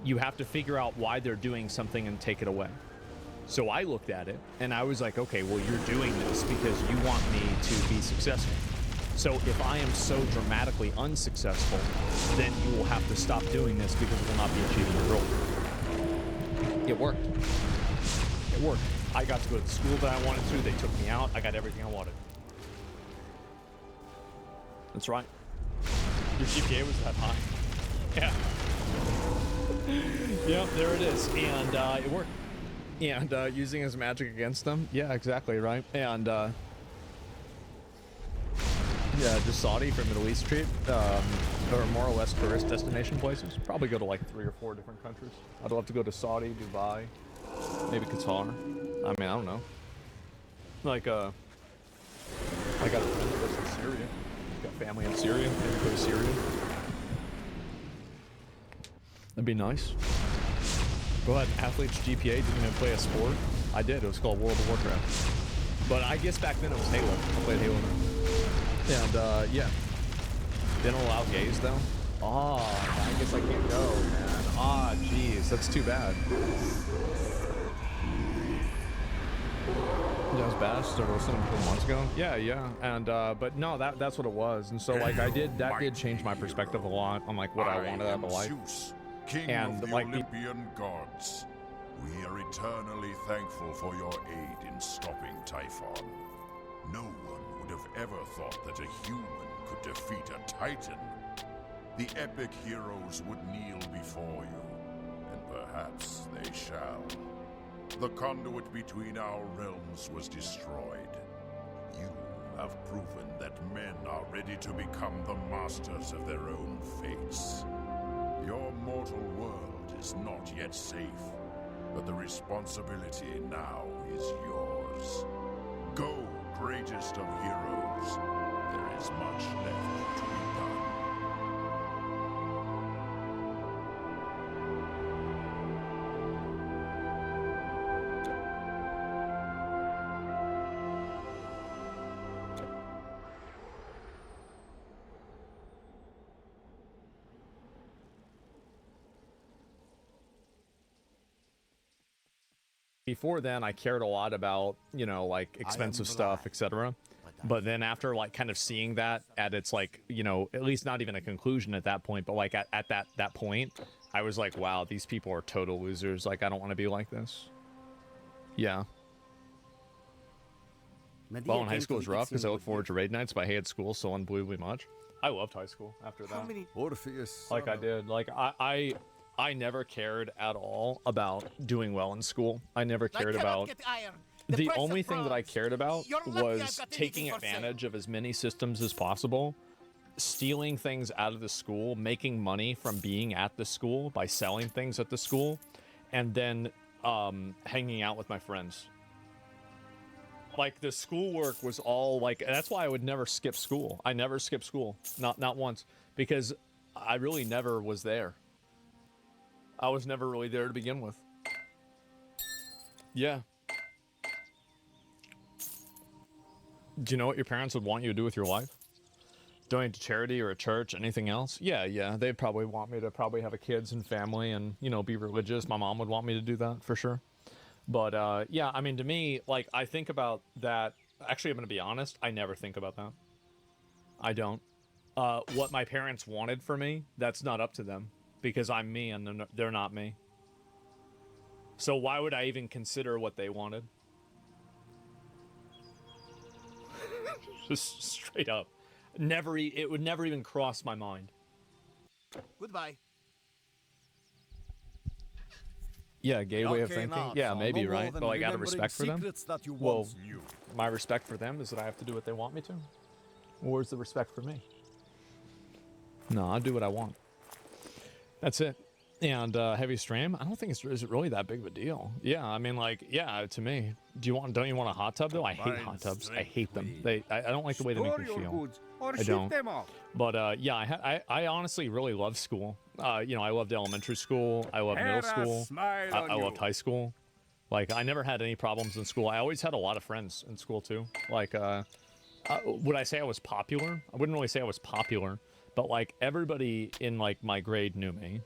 you have to figure out why they're doing something and take it away. So I looked at it and I was like, okay, well, you're doing this because you want me to be successful. So if I am so dramatically unsuccessful, then you will have to stop doing this because it will not be achieving your goal. It worked. It worked. I got to go to the school that I wanted to. They took me out. I got everything I wanted. That's right. Your GPA was that high. Yeah. Yep, there it is. And it worked. And using his magic against them. Yeah, exactly, right? And yeah, just Saudi for Middle East trip, or more or less tourist destination places. Probably go to like 3 or 4 different countries. I'd love to go to Saudi, Dubai, maybe Qatar. I mean, I don't know. Like, I got a friend that lives in Syria. Got family in Syria. Maybe go to Syria. That'd be nice. Go ahead, athlete's GPA, didn't even play a sport. I did, it was called World of Warcraft. But I guess back then it was Halo. I played Halo then. And, yeah. They don't allow gays, though? Oh, I guess I can't go, man. Ah, jeez, that's too bad. That was bad. Started listening a couple months ago. Yeah. And, but no, that's what it was. And so, like, that did change my perspective a lot on, like, what I wanted out of life. Zeus, king and, of the like, Olympian gods. We are eternally thankful for your aid in stopping Typhon. No one would have ever thought that a human could defeat a titan. The epic heroes would kneel before you, and perhaps they shall. The conduit between our realms was destroyed. You have proven that men are ready to become the masters of their own fates. Your mortal world is not yet safe, but the responsibility now is yours. Go, greatest of heroes. There is much left to be done. Before then, I cared a lot about, you know, like expensive stuff, etc. But then after like kind of seeing that at its like, you know, at least not even a conclusion at that point, but like at that point, I was like, wow, these people are total losers. Like, I don't want to be like this. Yeah. Well, in high school was rough because I looked forward to raid nights, but I hated school so unbelievably much. I loved high school after that. Like I did. Like I never cared at all about doing well in school. I never cared about... The only thing that I cared about was taking advantage of as many systems as possible, stealing things out of the school, making money from being at the school by selling things at the school, and then hanging out with my friends. Like, the schoolwork was all like... That's why I would never skip school. I never skipped school. Not once. Because I really never was there. I was never really there to begin with. Yeah. Do you know what your parents would want you to do with your life? Donate to charity or a church, anything else? Yeah. They'd probably want me to probably have a kids and family and, you know, be religious. My mom would want me to do that for sure. But, yeah, I mean, to me, like, I think about that. Actually, I'm going to be honest. I never think about that. I don't. What my parents wanted for me, that's not up to them. Because I'm me and they're not me. So why would I even consider what they wanted? Just straight up. It would never even cross my mind. Goodbye. Yeah, gay way of thinking. Yeah, maybe, right? But like, out of respect for them? Well, my respect for them is that I have to do what they want me to. Where's the respect for me? No, I'll do what I want. That's it. And heavy stream, I don't think is it really that big of a deal. Yeah, I mean, like, yeah, to me. Don't you want a hot tub though? I hate hot tubs. I hate them. I don't like the way they make me feel. I don't. But yeah, I honestly really love school. You know, I loved elementary school. I loved middle school. I loved high school. Like, I never had any problems in school. I always had a lot of friends in school too. Like, would I say I was popular? I wouldn't really say I was popular. But, like, everybody in, like, my grade knew me.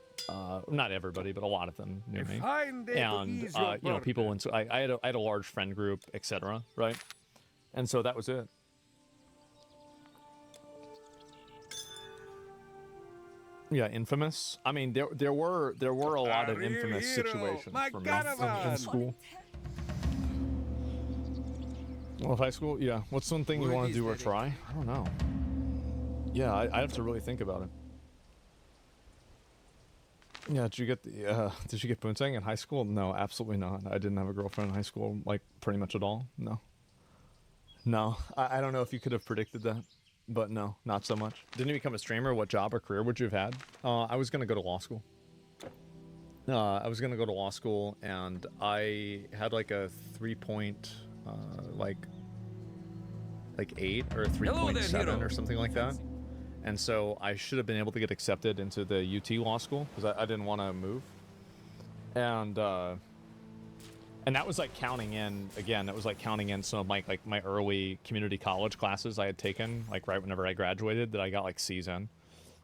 Not everybody, but a lot of them knew me. And, you know, people... I had a large friend group, etc., right? And so that was it. Yeah, infamous. I mean, there were a lot of infamous situations for me in school. Well, high school, yeah. What's one thing you want to do or try? I don't know. Yeah, I have to really think about it. Yeah, did you get Boontang in high school? No, absolutely not. I didn't have a girlfriend in high school, like, pretty much at all. No. No, I don't know if you could have predicted that, but no, not so much. Didn't you become a streamer? What job or career would you have had? I was going to go to law school. I was going to go to law school, and I had, like, a 3-point, like 8 or 3.7 or something like that. And so I should have been able to get accepted into the UT law school because I didn't want to move. And that was like counting in, again, that was like counting in some of my early community college classes I had taken, like right whenever I graduated, that I got like C's in.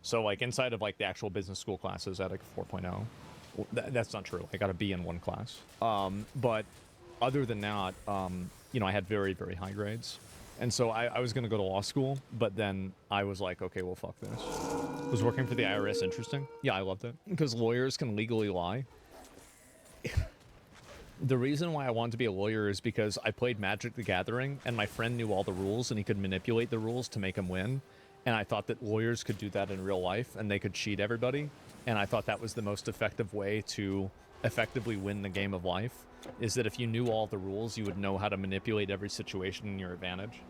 So like inside of like the actual business school classes, I had like 4.0. Well, that's not true. I got a B in one class. But other than that, you know, I had very, very high grades. And so I was going to go to law school, but then I was like, okay, well, fuck this. Was working for the IRS interesting? Yeah, I loved it. Because lawyers can legally lie. The reason why I wanted to be a lawyer is because I played Magic the Gathering, and my friend knew all the rules, and he could manipulate the rules to make him win. And I thought that lawyers could do that in real life, and they could cheat everybody. And I thought that was the most effective way to effectively win the game of life, is that if you knew all the rules, you would know how to manipulate every situation in your advantage.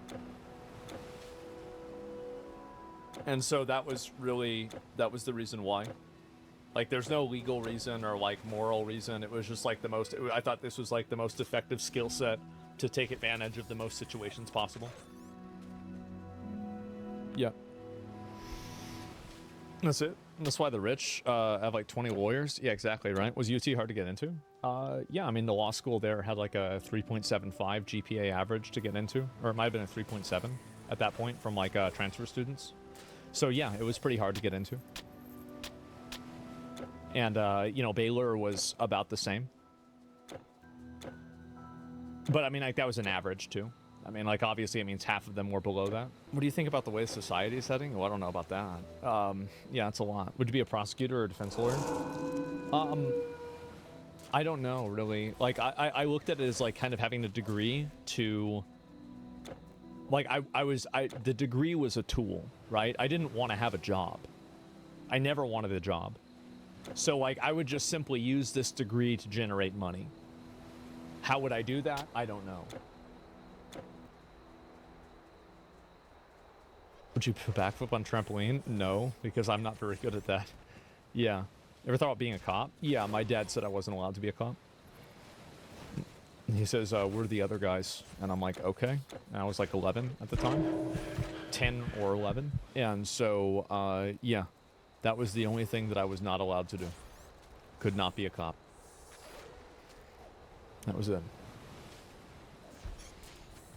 And so that was the reason why. Like, there's no legal reason or, like, moral reason. It was just, like, I thought this was, like, the most effective skill set to take advantage of the most situations possible. Yeah. That's it. That's why the rich have, like, 20 lawyers. Yeah, exactly, right? Was UT hard to get into? Yeah, I mean, the law school there had, like, a 3.75 GPA average to get into. Or it might have been a 3.7 at that point from, like, transfer students. So, yeah, it was pretty hard to get into. And, you know, Baylor was about the same. But, I mean, like, that was an average, too. I mean, like, obviously it means half of them were below that. What do you think about the way society is heading? Well, I don't know about that. Yeah, it's a lot. Would you be a prosecutor or a defense lawyer? I don't know, really. Like, I looked at it as, like, kind of having a degree to... Like, the degree was a tool, right? I didn't want to have a job. I never wanted a job. So, like, I would just simply use this degree to generate money. How would I do that? I don't know. Would you backflip on trampoline? No, because I'm not very good at that. Yeah. Ever thought about being a cop? Yeah, my dad said I wasn't allowed to be a cop. He says, we're the other guys. And I'm like, okay. And I was like 11 at the time. 10 or 11. And so, yeah. That was the only thing that I was not allowed to do. Could not be a cop. That was it.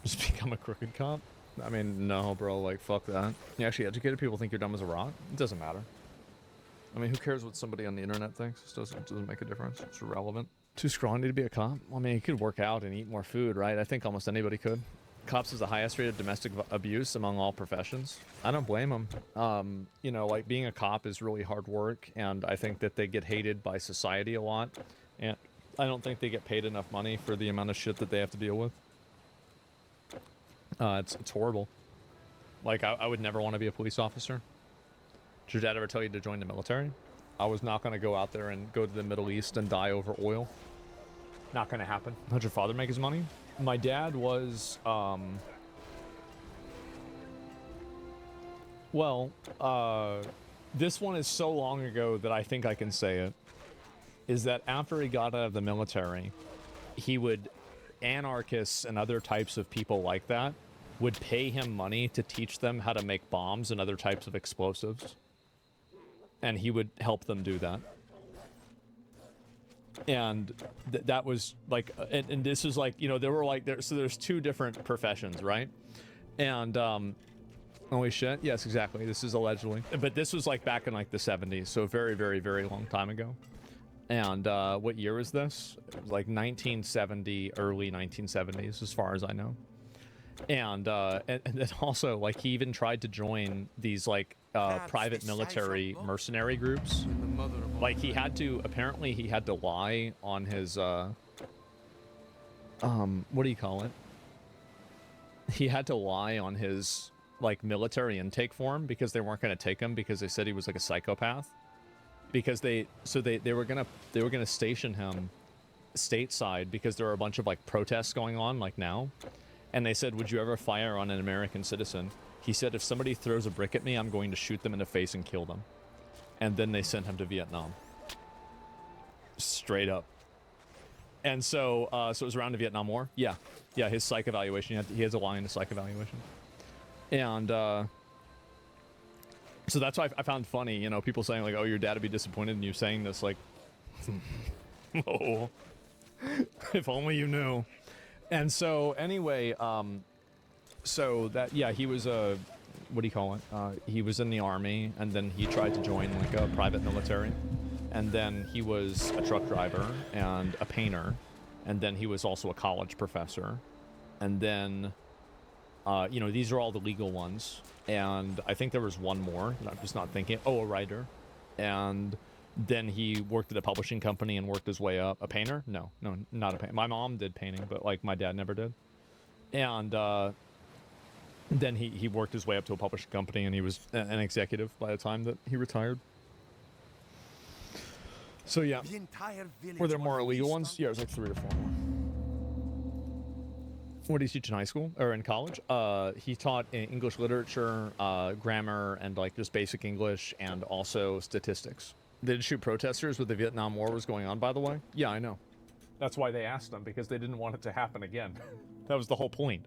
Just become a crooked cop? I mean, no, bro, like, fuck that. You actually educated people think you're dumb as a rock? It doesn't matter. I mean, who cares what somebody on the internet thinks? It doesn't make a difference. It's irrelevant. Too scrawny to be a cop? Well, I mean, you could work out and eat more food, right? I think almost anybody could. Cops is the highest rate of domestic abuse among all professions. I don't blame them. You know, like, being a cop is really hard work, and I think that they get hated by society a lot. And I don't think they get paid enough money for the amount of shit that they have to deal with. It's horrible. Like, I would never want to be a police officer. Did your dad ever tell you to join the military? I was not going to go out there and go to the Middle East and die over oil. Not going to happen. How'd your father make his money? My dad was, this one is so long ago that I think I can say it, is that after he got out of the military, anarchists and other types of people like that would pay him money to teach them how to make bombs and other types of explosives. And he would help them do that. And that was like, and this is like, you know, there were like, so there's two different professions, right? And, holy shit, yes, exactly, this is allegedly. But this was like back in like the 70s, so very, very, very long time ago. And what year was this? It was like 1970, early 1970s, as far as I know. And then also, like, he even tried to join these, like, private military mercenary groups. Like apparently he had to lie on his, what do you call it? He had to lie on his, like, military intake form because they weren't going to take him because they said he was like a psychopath. Because they were gonna station him stateside because there were a bunch of like protests going on like now, and they said, would you ever fire on an American citizen? He said, if somebody throws a brick at me, I'm going to shoot them in the face and kill them. And then they sent him to Vietnam. Straight up. And so so it was around the Vietnam War. Yeah, his psych evaluation, he has a lie in his psych evaluation. And so that's why I found funny, you know, people saying like, oh, your dad would be disappointed in you saying this, like, oh, if only you knew. And so anyway, so that, yeah, he was what do you call it? He was in the army, and then he tried to join like a private military, and then he was a truck driver and a painter, and then he was also a college professor, and then you know, these are all the legal ones, and I think there was one more that I'm just not thinking. Oh, a writer. And then he worked at a publishing company and worked his way up. A painter? No, not a painter. My mom did painting, but like my dad never did. And then he worked his way up to a publishing company, and he was an executive by the time that he retired. So yeah, were there more illegal ones? Yeah, it was like 3 or 4 more. What did he teach in high school or in college? He taught English literature, grammar, and like just basic English, and also statistics. They did shoot protesters when the Vietnam War was going on, by the way. Yeah, I know. That's why they asked them, because they didn't want it to happen again. That was the whole point.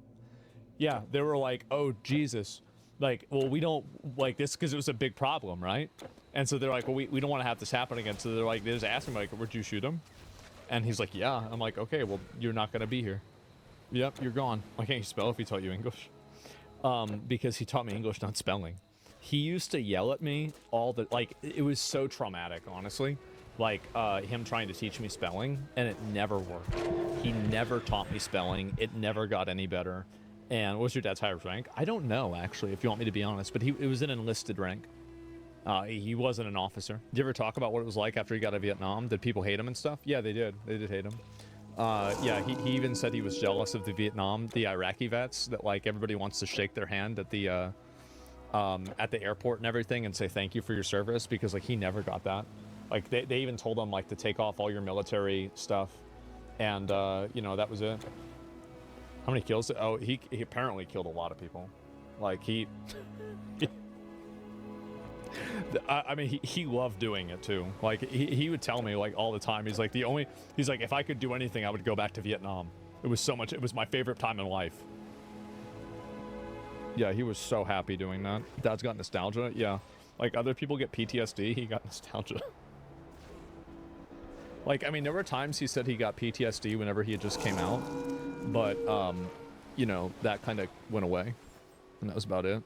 Yeah, they were like, oh, Jesus. Like, well, we don't like this because it was a big problem, right? And so they're like, well, we don't want to have this happen again. So they're like, they just asked him, like, would you shoot him? And he's like, yeah. I'm like, okay, well, you're not going to be here. Yep, you're gone. Why can't you spell if he taught you English? Because he taught me English, not spelling. He used to yell at me all the, like, it was so traumatic, honestly. Like, him trying to teach me spelling, and it never worked. He never taught me spelling. It never got any better. And what was your dad's highest rank? I don't know, actually, if you want me to be honest, but it was an enlisted rank. He wasn't an officer. Did you ever talk about what it was like after he got out of Vietnam? Did people hate him and stuff? Yeah, they did. They did hate him. Yeah, he even said he was jealous of the Iraqi vets, that like everybody wants to shake their hand at the airport and everything and say thank you for your service, because like he never got that. Like they even told him like to take off all your military stuff, and you know, that was it. How many kills? Oh, he apparently killed a lot of people. Like he I mean, he loved doing it too. Like he would tell me like all the time. He's like, if I could do anything, I would go back to Vietnam. It was my favorite time in life. Yeah, he was so happy doing that. Dad's got nostalgia. Yeah, like other people get PTSD, he got nostalgia. Like, I mean, there were times he said he got PTSD whenever he had just came out, but you know, that kind of went away, and that was about it.